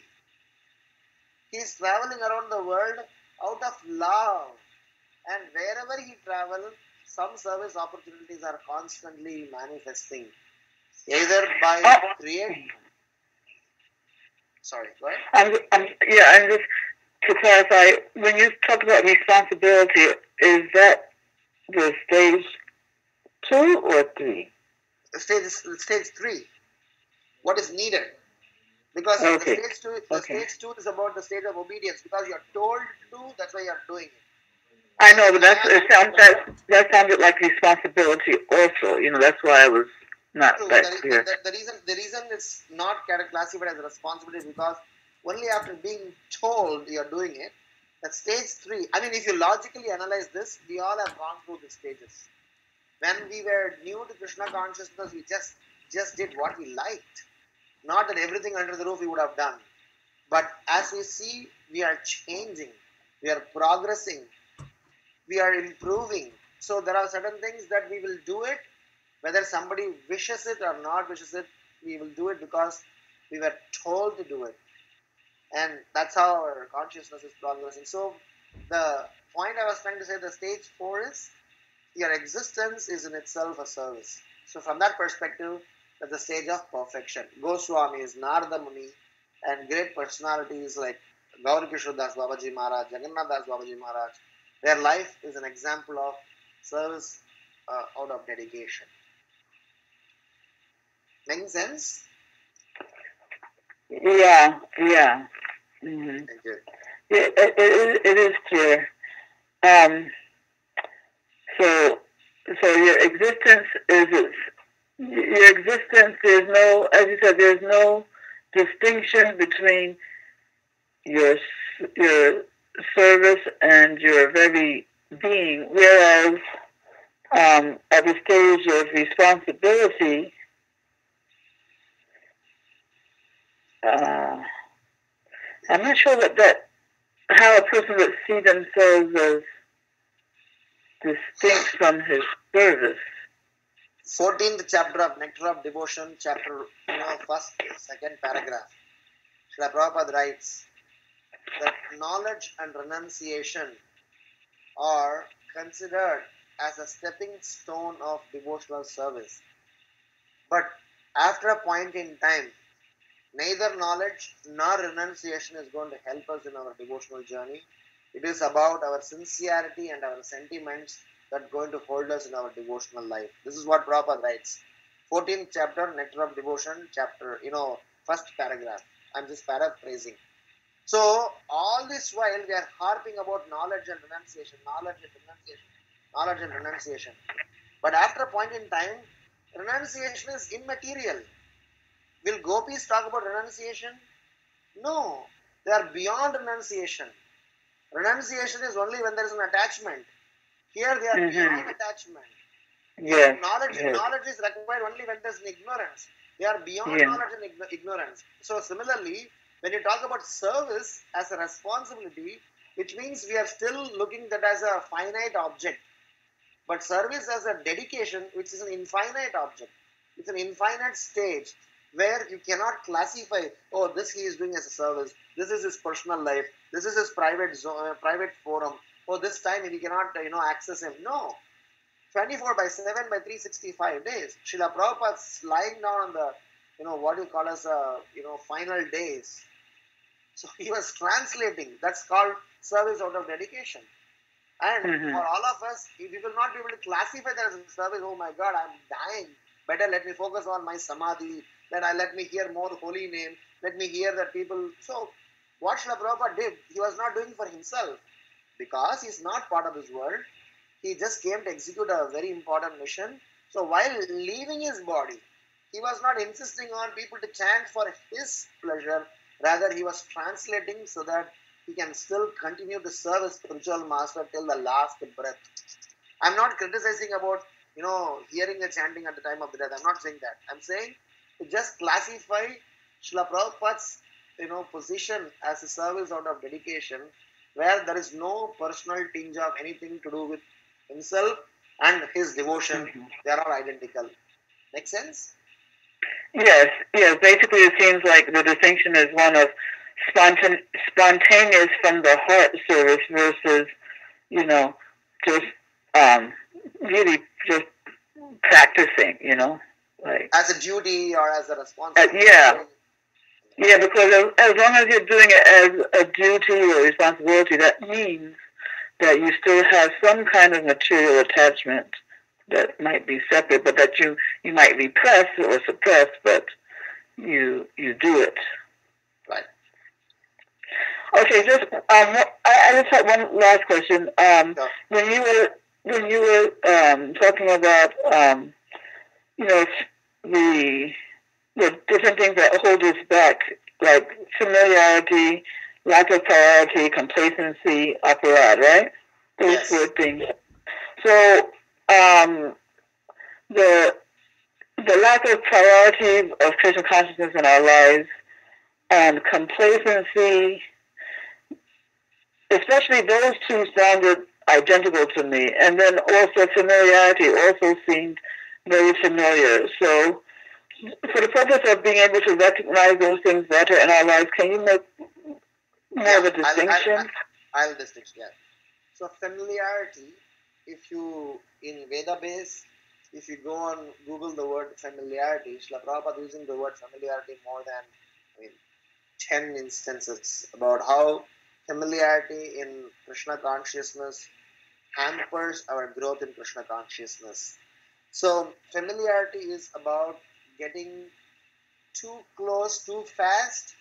[SPEAKER 7] He is traveling around the world out of love. And wherever he travels, some service opportunities are constantly manifesting. Either by creating. Sorry, go ahead.
[SPEAKER 8] And just to clarify, when you talk about responsibility, is that the stage 2 or 3?
[SPEAKER 7] Stage 3. What is needed? Because
[SPEAKER 8] okay.
[SPEAKER 7] the stage 2 is about the stage of obedience. Because you are told to do, that's why you are doing it.
[SPEAKER 8] I know, but that sounded like responsibility also. That's why I was not
[SPEAKER 7] True.
[SPEAKER 8] that clear.
[SPEAKER 7] The reason it's not classified as a responsibility is because only after being told you're doing it, that stage 3, I mean, if you logically analyze this, we all have gone through the stages. When we were new to Krishna consciousness, we just did what we liked. Not that everything under the roof we would have done. But as we see, we are changing, we are progressing, we are improving. So there are certain things that we will do it, whether somebody wishes it or not wishes it, we will do it because we were told to do it. And that's how our consciousness is progressing. So the point I was trying to say, the stage 4 is your existence is in itself a service. So from that perspective, that's the stage of perfection. Goswamis, Narada Muni, and great personalities like Gauri Kishore Das Babaji Maharaj, Jagannath Das Babaji Maharaj, their life is an example of service out of dedication. Making sense?
[SPEAKER 8] Yeah. Mm-hmm.
[SPEAKER 7] Thank you.
[SPEAKER 8] It is clear. So your existence there's no, as you said, there's no distinction between your service and your very being, whereas at the stage of responsibility, I'm not sure that how a person would see themselves as distinct from his service.
[SPEAKER 7] 14th chapter of Nectar of Devotion, chapter, first, second paragraph. Srila Prabhupada writes that knowledge and renunciation are considered as a stepping stone of devotional service. But after a point in time, neither knowledge nor renunciation is going to help us in our devotional journey. It is about our sincerity and our sentiments that are going to hold us in our devotional life. This is what Prabhupada writes. 14th chapter, Nectar of Devotion, chapter, first paragraph. I'm just paraphrasing. So, all this while we are harping about knowledge and renunciation. But after a point in time, renunciation is immaterial. Will gopis talk about renunciation? No, they are beyond renunciation. Renunciation is only when there is an attachment. Here they are beyond attachment.
[SPEAKER 8] Yes.
[SPEAKER 7] Knowledge is required only when there is an ignorance. They are beyond knowledge and ignorance. So similarly, when you talk about service as a responsibility, which means we are still looking at that as a finite object. But service as a dedication, which is an infinite object. It's an infinite stage where you cannot classify, this he is doing as a service, this is his personal life, this is his private forum, this time we cannot access him. No. 24/7 by 365 days. Srila Prabhupada's lying down on the, what you call as, final days. So he was translating. That's called service out of dedication. And for all of us, if we will not be able to classify that as a service, oh my God, I'm dying. Better let me focus on my samadhi. Then let me hear more holy name. Let me hear that people. So what Srila Prabhupada did, he was not doing for himself. Because he's not part of his world. He just came to execute a very important mission. So while leaving his body, he was not insisting on people to chant for his pleasure. Rather, he was translating so that he can still continue to serve his spiritual master till the last breath. I'm not criticizing about, hearing the chanting at the time of the death. I'm not saying that. I'm saying to just classify Srila Prabhupada's, position as a service out of dedication, where there is no personal tinge of anything to do with himself and his devotion. They are all identical. Make sense?
[SPEAKER 8] Yes. Basically, it seems like the distinction is one of spontaneous from the heart service versus, just really just practicing, like
[SPEAKER 7] as a duty or as a responsibility.
[SPEAKER 8] Yeah, because as long as you're doing it as a duty or responsibility, that means that you still have some kind of material attachment that might be separate, but that you might repress or suppress, but you do it.
[SPEAKER 7] Right.
[SPEAKER 8] Okay, just I just had one last question. When you were talking about you know the different things that hold us back, like familiarity, lack of priority, complacency, aparad, right? Those
[SPEAKER 7] Yes.
[SPEAKER 8] four things. So the lack of priority of Krishna consciousness in our lives and complacency, especially those two sounded identical to me. And then also familiarity also seemed very familiar. So for the purpose of being able to recognize those things better in our lives, can you make more of a distinction?
[SPEAKER 7] I'll distinguish, yeah. So familiarity, if you, in Veda base, if you go on Google the word familiarity, Srila Prabhupada using the word familiarity more than 10 instances about how familiarity in Krishna consciousness hampers our growth in Krishna consciousness. So familiarity is about getting too close too fast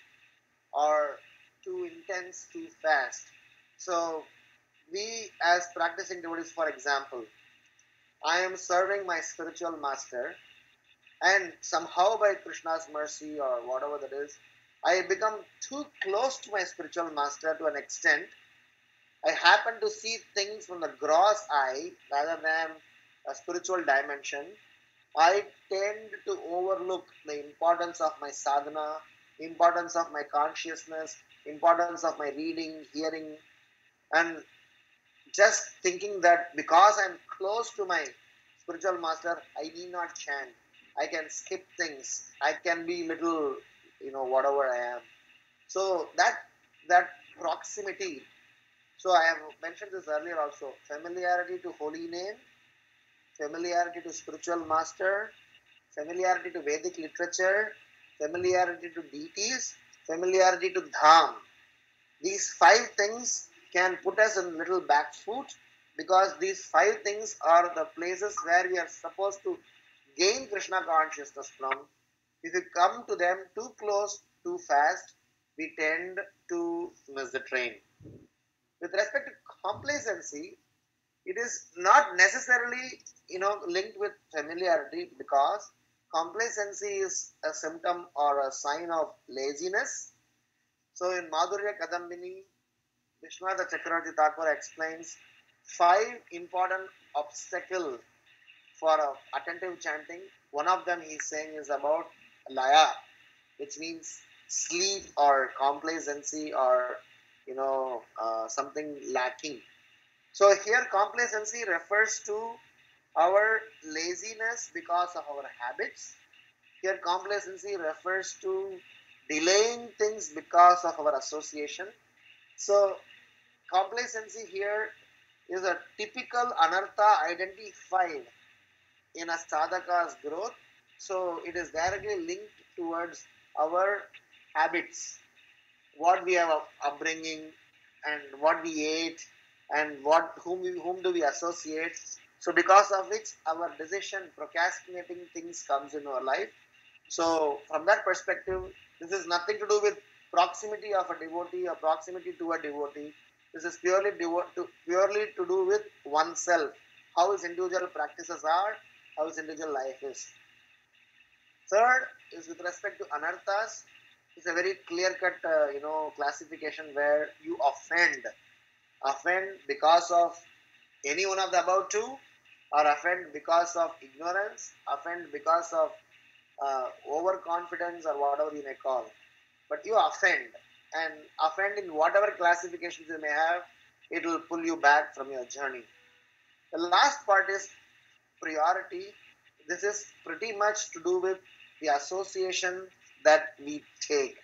[SPEAKER 7] or too intense too fast. So we as practicing devotees, for example, I am serving my spiritual master, and somehow by Krishna's mercy or whatever that is, I become too close to my spiritual master to an extent. I happen to see things from the gross eye rather than a spiritual dimension. I tend to overlook the importance of my sadhana, importance of my consciousness, importance of my reading, hearing, and just thinking that because I'm close to my spiritual master, I need not chant. I can skip things. I can be little, whatever I am. So that proximity. So I have mentioned this earlier also. Familiarity to holy name, familiarity to spiritual master, familiarity to Vedic literature, familiarity to deities, familiarity to dham. These 5 things can put us in little back foot because these 5 things are the places where we are supposed to gain Krishna consciousness from. If we come to them too close, too fast, we tend to miss the train. With respect to complacency, it is not necessarily linked with familiarity because complacency is a symptom or a sign of laziness. So in Madhurya Kadambini, Vishwanath Chakravarti Thakur explains 5 important obstacles for attentive chanting. One of them he's saying is about laya, which means sleep or complacency or something lacking. So here complacency refers to our laziness because of our habits. Here complacency refers to delaying things because of our association. So complacency here is a typical anartha identified in a sadhaka's growth. So it is directly linked towards our habits, what we have upbringing and what we ate and whom do we associate. So because of which our decision procrastinating things comes in our life. So from that perspective, this is nothing to do with proximity of a devotee or proximity to a devotee. This is purely to do with oneself, how his individual practices are, how his individual life is. Third is with respect to anarthas. It's a very clear-cut, classification where you offend because of any one of the above two, or offend because of ignorance, offend because of overconfidence, or whatever you may call. But you offend in whatever classifications you may have, it will pull you back from your journey. The last part is priority. This is pretty much to do with the association that we take.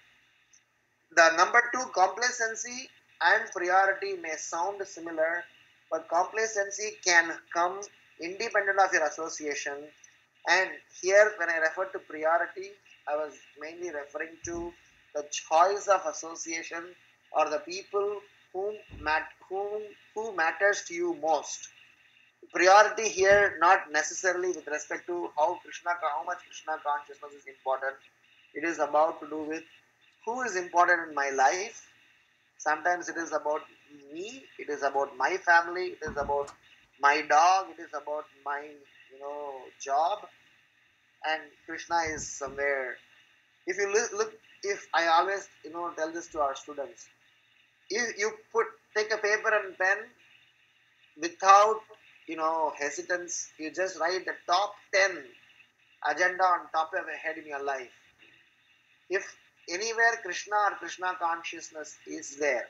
[SPEAKER 7] The number 2, complacency and priority may sound similar, but complacency can come independent of your association. And here, when I refer to priority, I was mainly referring to the choice of association or the people who matters to you most. Priority here not necessarily with respect to how much Krishna consciousness is important. It is about to do with who is important in my life Sometimes it is about me, it is about my family, it is about my dog, it is about my job, and Krishna is somewhere. If you look, if I always tell this to our students, if you take a paper and pen without hesitance, you just write the top 10 agenda on top of your head in your life. If anywhere Krishna or Krishna consciousness is there,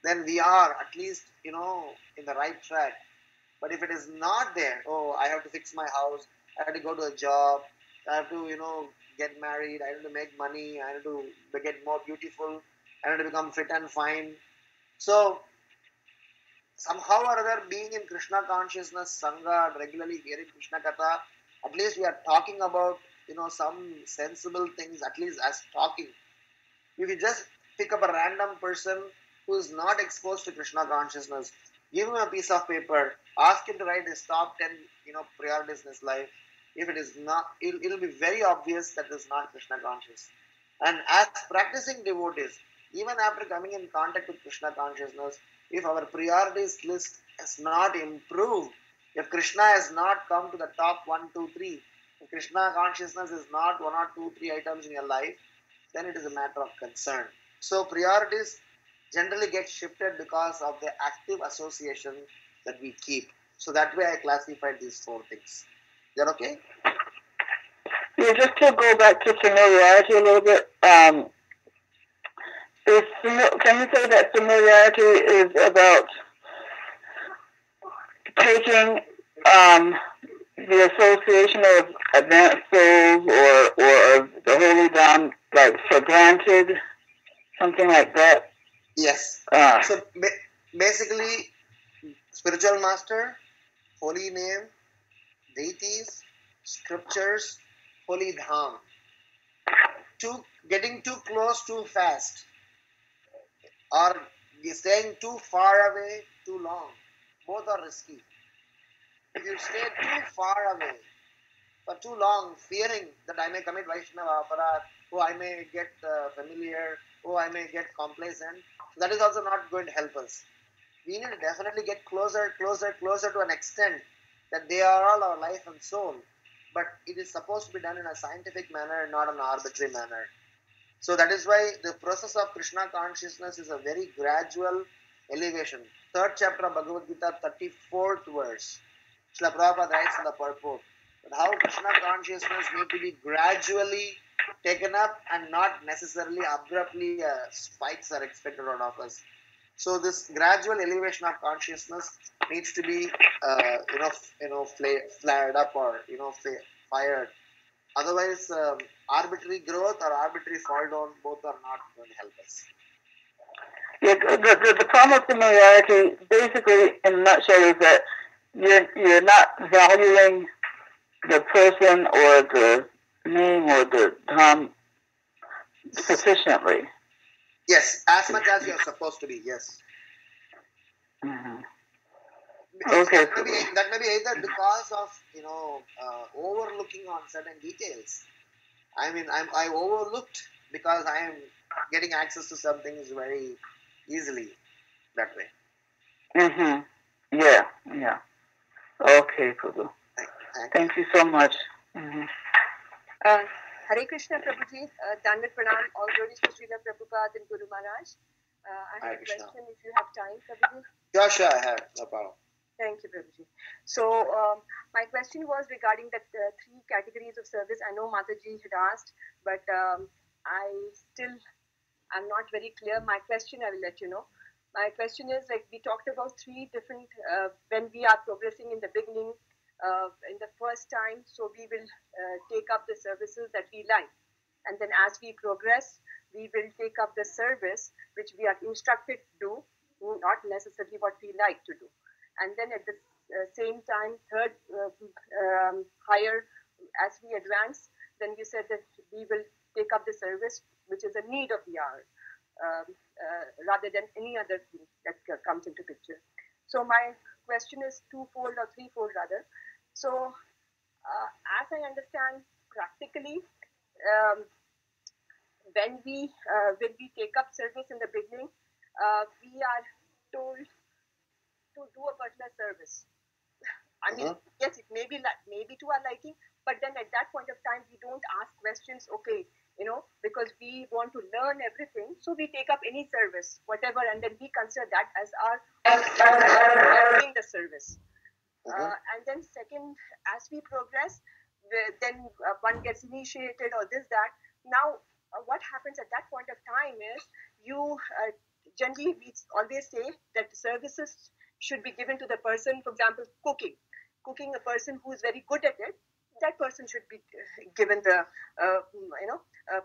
[SPEAKER 7] then we are at least in the right track. But if it is not there, oh, I have to fix my house, I have to go to a job, I have to get married, I have to make money, I have to get more beautiful, I have to become fit and fine. So somehow or other, being in Krishna consciousness, Sangha, and regularly hearing Krishna Katha, at least we are talking about some sensible things, at least as talking. If you just pick up a random person who is not exposed to Krishna consciousness, give him a piece of paper, ask him to write his top 10 priorities in his life. If it is not, it'll be very obvious that it is not Krishna conscious. And as practicing devotees, even after coming in contact with Krishna consciousness, if our priorities list has not improved, if Krishna has not come to the top 1, 2, 3, if Krishna consciousness is not 1 or 2, 3 items in your life, then it is a matter of concern. So priorities generally get shifted because of the active association that we keep. So that way I classified these 4 things. Is that okay?
[SPEAKER 8] Yeah, just to go back to familiarity a little bit, can you say that familiarity is about taking the association of advanced souls or of the holy Dham like for granted, something like that?
[SPEAKER 7] Yes. So basically, spiritual master, holy name, deities, scriptures, holy dham. Getting too close too fast, or staying too far away too long, both are risky. If you stay too far away for too long, fearing that I may commit Vaishnava aparat, I may get familiar, I may get complacent, that is also not going to help us. We need to definitely get closer to an extent that they are all our life and soul. But it is supposed to be done in a scientific manner, not an arbitrary manner. So that is why the process of Krishna consciousness is a very gradual elevation. 3rd chapter of Bhagavad Gita, 34th verse. Srila Prabhupada writes in the purport that how Krishna consciousness need to be gradually taken up and not necessarily abruptly spikes are expected out of us. So this gradual elevation of consciousness needs to be, flared up or fired. Otherwise, arbitrary growth or arbitrary fall down, both are not going to help us.
[SPEAKER 8] Yeah, the problem with familiarity, basically, in a nutshell, is that you're not valuing the person or the name or the Dham sufficiently.
[SPEAKER 7] Yes, as much as you're supposed to be, yes.
[SPEAKER 8] Mm-hmm. Okay.
[SPEAKER 7] That may be either because of overlooking on certain details. I mean, I overlooked because I am getting access to some things very easily that way.
[SPEAKER 8] Mm-hmm. Yeah. Okay, Prabhu. Thank you so much. Mm-hmm.
[SPEAKER 9] Hare Krishna, Prabhuji. Dandavat Pranam. All glories to Srila Prabhupada and Guru Maharaj. I have a question if you have time, Prabhuji.
[SPEAKER 7] Sure, I have. No problem.
[SPEAKER 9] Thank you, Prabhuji. So, my question was regarding the 3 categories of service. I know Mataji had asked, but I'm not very clear. My question, I will let you know. My question is, like, we talked about 3 different, when we are progressing in the beginning, in the first time, so we will take up the services that we like. And then as we progress, we will take up the service which we are instructed to do, not necessarily what we like to do. And then at the same time, third, higher, as we advance, then you said that we will take up the service which is a need of the hour, rather than any other thing that comes into picture. So my question is twofold or threefold rather. So as I understand practically, when we take up service in the beginning, we are told to do a particular service. I mean, yes, it may be to our liking, but then at that point of time, we don't ask questions. Okay, because we want to learn everything, so we take up any service, whatever, and then we consider that as our doing the service. And then second, as we progress, then one gets initiated or this that. Now, what happens at that point of time is you generally we always say that services should be given to the person. For example, cooking a person who is very good at it, that person should be given the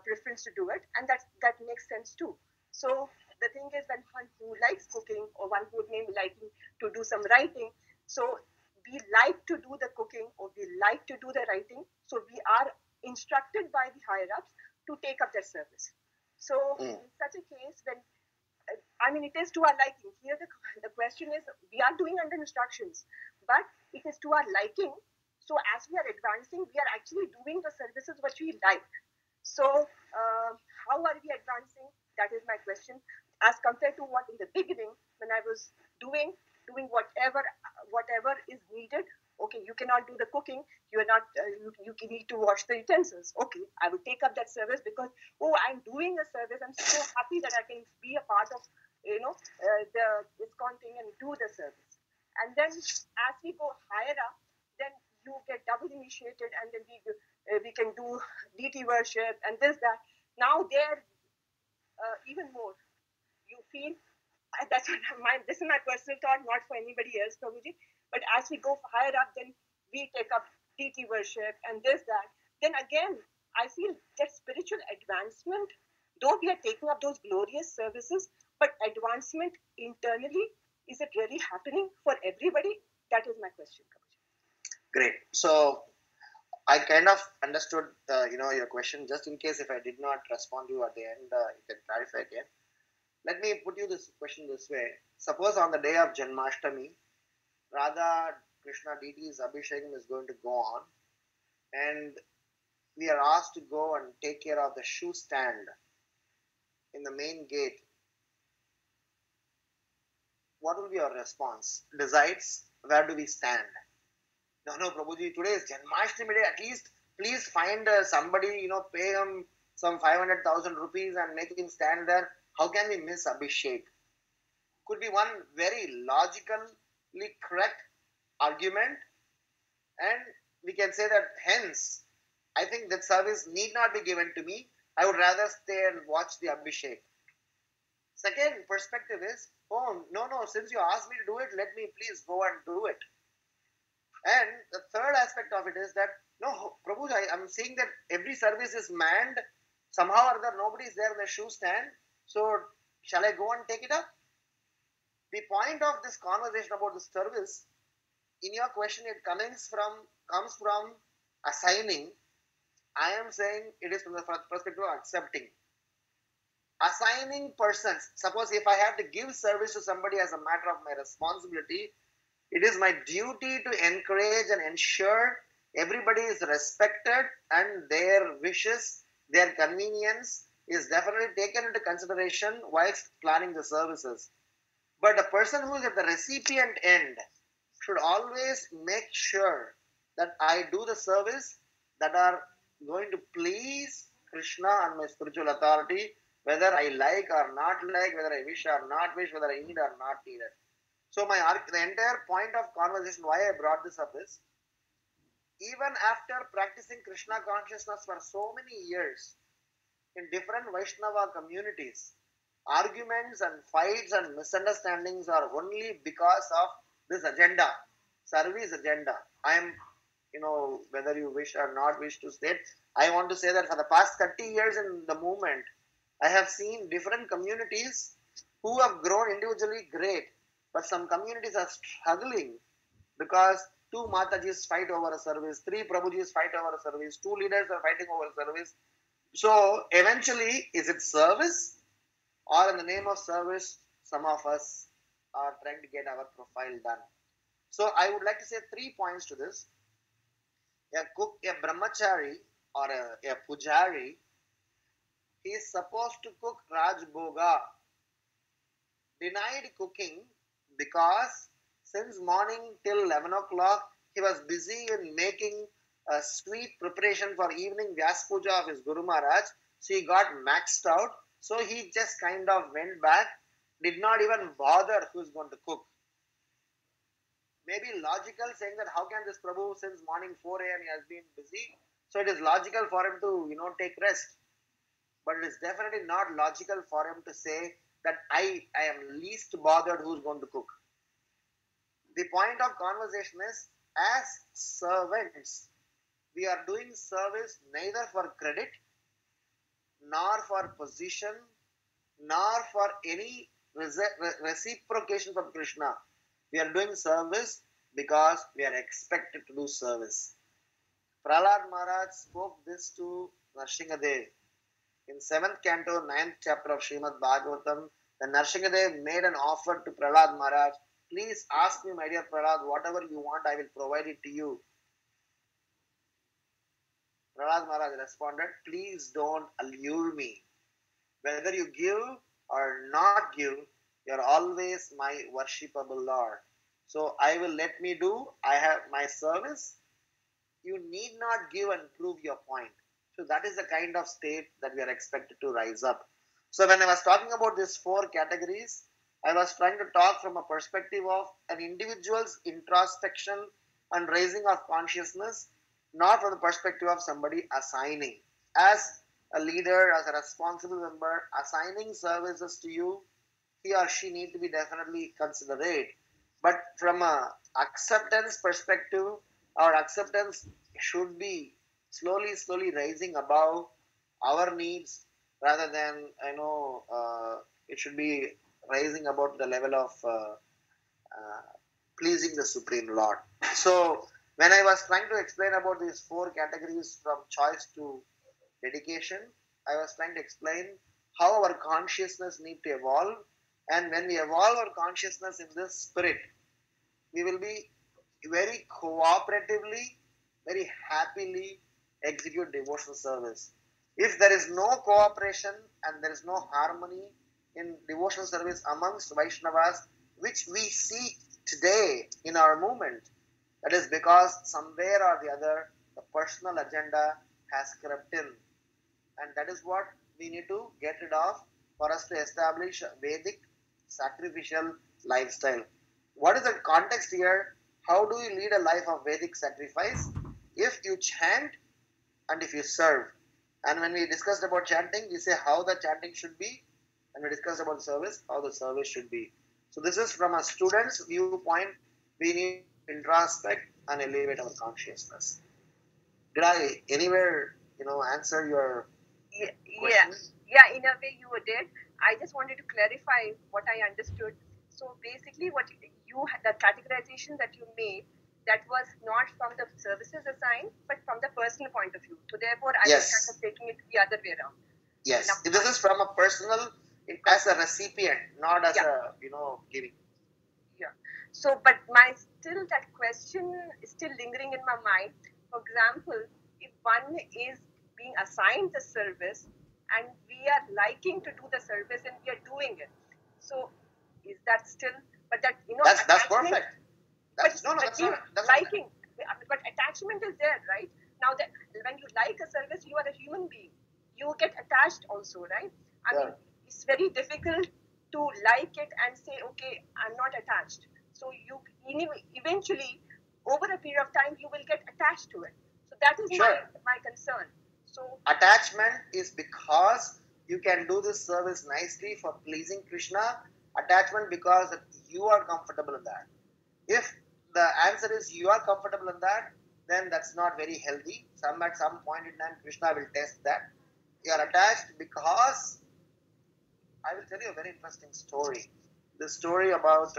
[SPEAKER 9] preference to do it, and that makes sense too. So the thing is, when one who likes cooking or one who may be liking to do some writing, so we like to do the cooking or we like to do the writing, so we are instructed by the higher ups to take up that service. So in such a case, when it is to our liking. Here the question is, we are doing under instructions, but it is to our liking. So as we are advancing, we are actually doing the services which we like. So how are we advancing? That is my question. As compared to what in the beginning, when I was doing whatever is needed. Okay, you cannot do the cooking. You are not. You need to wash the utensils. Okay, I will take up that service because I'm doing a service. I'm so happy that I can be a part of the ISKCON thing and do the service. And then as we go higher up, then you get double initiated, and then we can do deity worship and this that. Now there even more. You feel that's what this is my personal thought, not for anybody else, Prabhuji. But as we go higher up, then we take up deity worship and this that. Then again, I feel that spiritual advancement, though we are taking up those glorious services, but advancement internally, is it really happening for everybody? That is my question, Prabhuji.
[SPEAKER 7] Great. So I kind of understood, your question. Just in case if I did not respond to you at the end, you can clarify again. Let me put you this question this way. Suppose on the day of Janmashtami, Radha Krishna deity's Abhishekam is going to go on, and we are asked to go and take care of the shoe stand in the main gate. What will be your response? Decides where do we stand? No, Prabhuji, today is Janmashtami day. At least please find somebody, pay him some 500,000 rupees and make him stand there. How can we miss Abhishek? Could be one very logically correct argument, and we can say that hence, I think that service need not be given to me. I would rather stay and watch the Abhishek. Second perspective is, no, since you asked me to do it, let me please go and do it. And the third aspect of it is that, no, Prabhuji, I'm seeing that every service is manned. Somehow or other, nobody is there in the shoe stand. So, shall I go and take it up? The point of this conversation about the service, in your question, it comes from assigning. I am saying it is from the perspective of accepting. Assigning persons. Suppose if I have to give service to somebody as a matter of my responsibility, it is my duty to encourage and ensure everybody is respected and their wishes, their convenience is definitely taken into consideration whilst planning the services. But the person who is at the recipient end should always make sure that I do the service that are going to please Krishna and my spiritual authority, whether I like or not like, whether I wish or not wish, whether I need or not need it. So the entire point of conversation, why I brought this up is, even after practicing Krishna consciousness for so many years, in different Vaishnava communities, arguments and fights and misunderstandings are only because of this agenda, service agenda. I am, whether you wish or not wish to state, I want to say that for the past 30 years in the movement, I have seen different communities who have grown individually great, but some communities are struggling because 2 Matajis fight over a service, 3 Prabhujis fight over a service, 2 leaders are fighting over a service. So eventually, is it service, or in the name of service, some of us are trying to get our profile done? So I would like to say 3 points to this. A cook, a brahmachari or a pujari, he is supposed to cook Raj Bhoga denied cooking because since morning till 11 o'clock he was busy in making a sweet preparation for evening Vyas Puja of his Guru Maharaj. So he got maxed out. So he just kind of went back, did not even bother who's going to cook. Maybe logical, saying that how can this Prabhu since morning 4 a.m. he has been busy, so it is logical for him to take rest. But it is definitely not logical for him to say that I am least bothered who's going to cook. The point of conversation is, as servants, we are doing service neither for credit, nor for position, nor for any reciprocation from Krishna. We are doing service because we are expected to do service. Prahlad Maharaj spoke this to Narsinghadev. In 7th canto, 9th chapter of Srimad Bhagavatam, the Narsinghadev made an offer to Prahlad Maharaj. Please ask me, my dear Prahlad, whatever you want, I will provide it to you. Prahlad Maharaj responded, please don't allure me. Whether you give or not give, you are always my worshipable Lord. So I will let me do, I have my service. You need not give and prove your point. So that is the kind of state that we are expected to rise up. So when I was talking about these 4 categories, I was trying to talk from a perspective of an individual's introspection and raising of consciousness, not from the perspective of somebody assigning. As a leader, as a responsible member, assigning services to you, he or she need to be definitely considerate. But from a acceptance perspective, our acceptance should be slowly rising above our needs, rather than it should be rising above the level of pleasing the Supreme Lord. So when I was trying to explain about these 4 categories from choice to dedication, I was trying to explain how our consciousness need to evolve, and when we evolve our consciousness in this spirit, we will be very cooperatively, very happily execute devotional service. If there is no cooperation and there is no harmony in devotional service amongst Vaishnavas, which we see today in our movement, that is because somewhere or the other the personal agenda has crept in, and that is what we need to get rid of for us to establish a Vedic sacrificial lifestyle. What is the context here? How do you lead a life of Vedic sacrifice? If you chant and if you serve. And when we discussed about chanting, we say how the chanting should be, and we discussed about service, how the service should be. So this is from a student's viewpoint. We need to introspect and elevate our consciousness. Did I anywhere answer your question?
[SPEAKER 9] Yeah, in a way you did. I just wanted to clarify what I understood. So basically, what the categorization that you made, that was not from the services assigned, but from the personal point of view. So therefore, I was kind of taking it the other way around.
[SPEAKER 7] Yes, this is from a personal, as a recipient, not as a giving.
[SPEAKER 9] Yeah. So, but that question is still lingering in my mind. For example, if one is being assigned the service and we are liking to do the service and we are doing it, so is that still? But that
[SPEAKER 7] that's perfect. That's
[SPEAKER 9] liking. But attachment is there, right? Now that when you like a service, you are a human being. You get attached also, right? I mean, it's very difficult to like it and say, okay, I'm not attached. So you eventually, over a period of time, you will get attached to it. So that is my concern. So
[SPEAKER 7] attachment is because you can do this service nicely for pleasing Krishna. Attachment because you are comfortable in that. If the answer is you are comfortable in that, then that's not very healthy. At some point in time, Krishna will test that. You are attached because I will tell you a very interesting story. This story about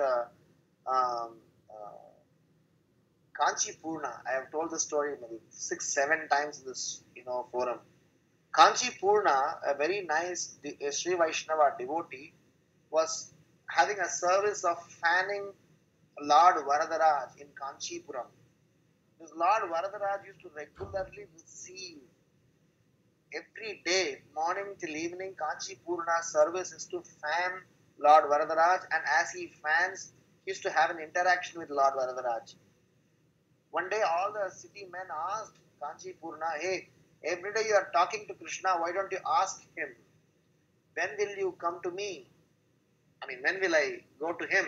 [SPEAKER 7] Kanchi Purna. I have told this story maybe 6-7 times in this forum. Kanchi Purna, a very nice Sri Vaishnava devotee, was having a service of fanning Lord Varadaraj in Kanchipuram. This Lord Varadaraj used to regularly receive every day, morning till evening, Kanchi Purna service is to fan Lord Varadaraj, and as he fans, he used to have an interaction with Lord Varadaraj. One day all the city men asked Kanchi Purna, hey, every day you are talking to Krishna, why don't you ask him, when will you come to me? I mean, when will I go to him?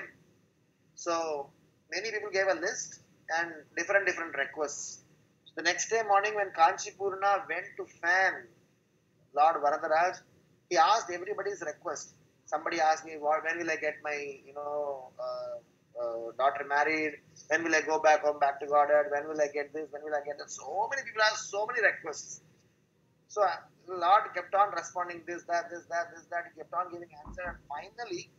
[SPEAKER 7] So many people gave a list and different requests. So the next day morning when Kanchi Purna went to fan Lord Varadaraj, he asked everybody's request. Somebody asked me, when will I get my, daughter married? When will I go back home, back to Godhead? When will I get this? When will I get that? So many people asked so many requests. So Lord kept on responding this, that. He kept on giving answer. And finally,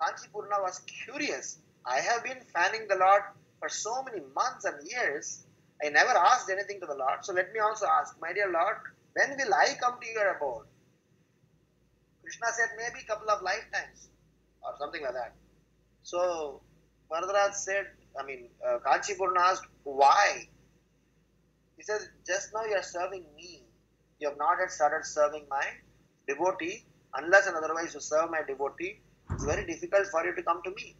[SPEAKER 7] Kanchi Purna was curious. I have been fanning the Lord for so many months and years. I never asked anything to the Lord. So let me also ask, my dear Lord, when will I come to your abode? Krishna said, maybe a couple of lifetimes or something like that. So Varadaraj said, Kanchi Purna asked, why? He said, just now you are serving me. You have not yet started serving my devotee. Unless and otherwise you serve my devotee, it's very difficult for you to come to me.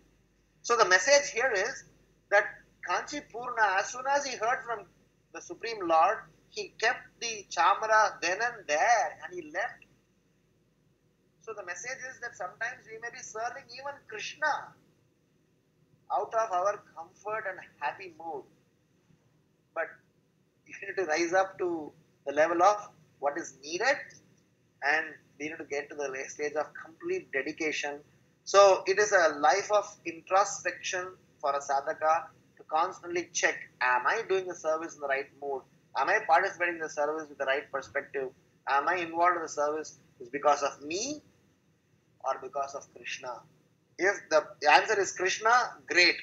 [SPEAKER 7] So the message here is that Kanchi Purna, as soon as he heard from the Supreme Lord, he kept the chamara then and there and he left. So the message is that sometimes we may be serving even Krishna out of our comfort and happy mood. But you need to rise up to the level of what is needed and we need to get to the stage of complete dedication. So it is a life of introspection for a sadhaka to constantly check, am I doing the service in the right mood? Am I participating in the service with the right perspective? Am I involved in the service is because of me or because of Krishna? If the answer is Krishna, great.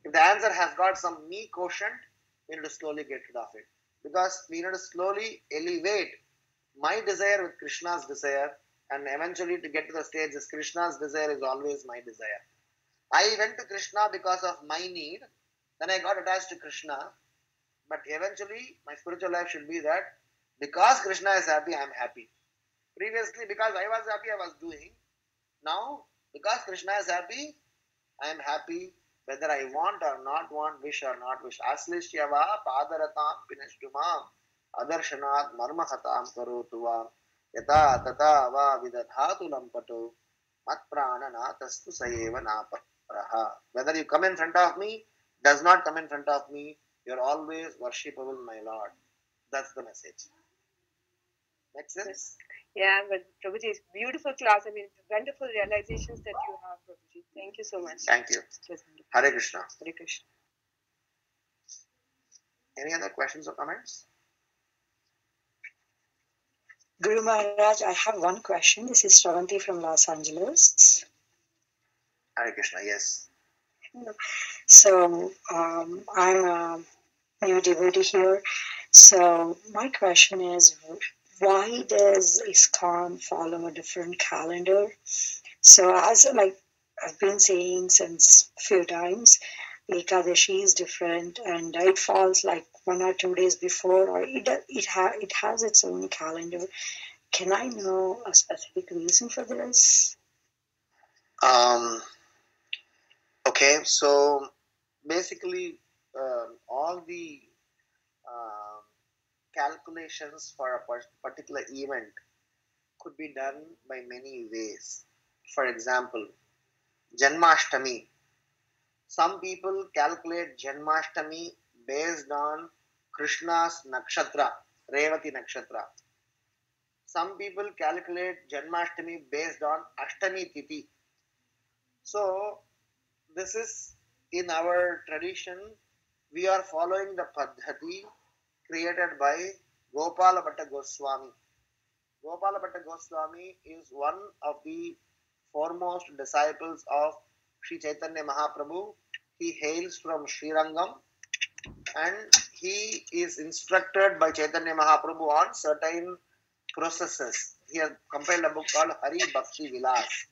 [SPEAKER 7] If the answer has got some me quotient, we need to slowly get rid of it. Because we need to slowly elevate my desire with Krishna's desire, and eventually to get to the stage is Krishna's desire is always my desire. I went to Krishna because of my need, then I got attached to Krishna, but eventually my spiritual life should be that because Krishna is happy, I am happy. Previously, because I was happy, I was doing. Now, because Krishna is happy, I am happy whether I want or not want, wish or not wish. Aslishyava padaratam pinashtumam adarshanaat marmahatam karotuva yata tata va vidadhatu lampato mat prananatastu sayeva naparaha. Whether you come in front of me, does not come in front of me, you are always worshipable, my Lord. That's the message. Make sense?
[SPEAKER 9] Yeah, but Prabhuji, it's beautiful class. Wonderful realizations that you have, Prabhuji. Thank you so much.
[SPEAKER 7] Thank you. Hare Krishna.
[SPEAKER 9] Hare Krishna.
[SPEAKER 7] Any other questions or comments?
[SPEAKER 10] Guru Maharaj, I have one question. This is Shravanti from Los Angeles.
[SPEAKER 7] Hare Krishna, yes.
[SPEAKER 10] So, I'm a new devotee here. So, my question is, why does ISKCON follow a different calendar? So, as I've been saying since a few times, Ekadashi is different and it falls like 1 or 2 days before, or it has its own calendar. Can I know a specific reason for this?
[SPEAKER 7] Okay, so basically all the calculations for a particular event could be done by many ways. For example, Janmashtami. Some people calculate Janmashtami based on Krishna's nakshatra, Revati nakshatra. Some people calculate Janmashtami based on Ashtami Tithi. So, this is in our tradition, we are following the Paddhati created by Gopala Bhatta Goswami. Gopala Bhatta Goswami is one of the foremost disciples of Sri Chaitanya Mahaprabhu. He hails from Srirangam and he is instructed by Chaitanya Mahaprabhu on certain processes. He has compiled a book called Hari Bhakti Vilas.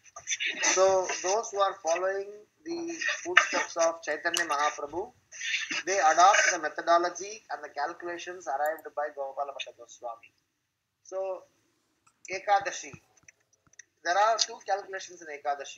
[SPEAKER 7] So those who are following the footsteps of Chaitanya Mahaprabhu, they adopt the methodology and the calculations arrived by Gopala Bhatta Goswami. So Ekadashi, there are two calculations in Ekadashi.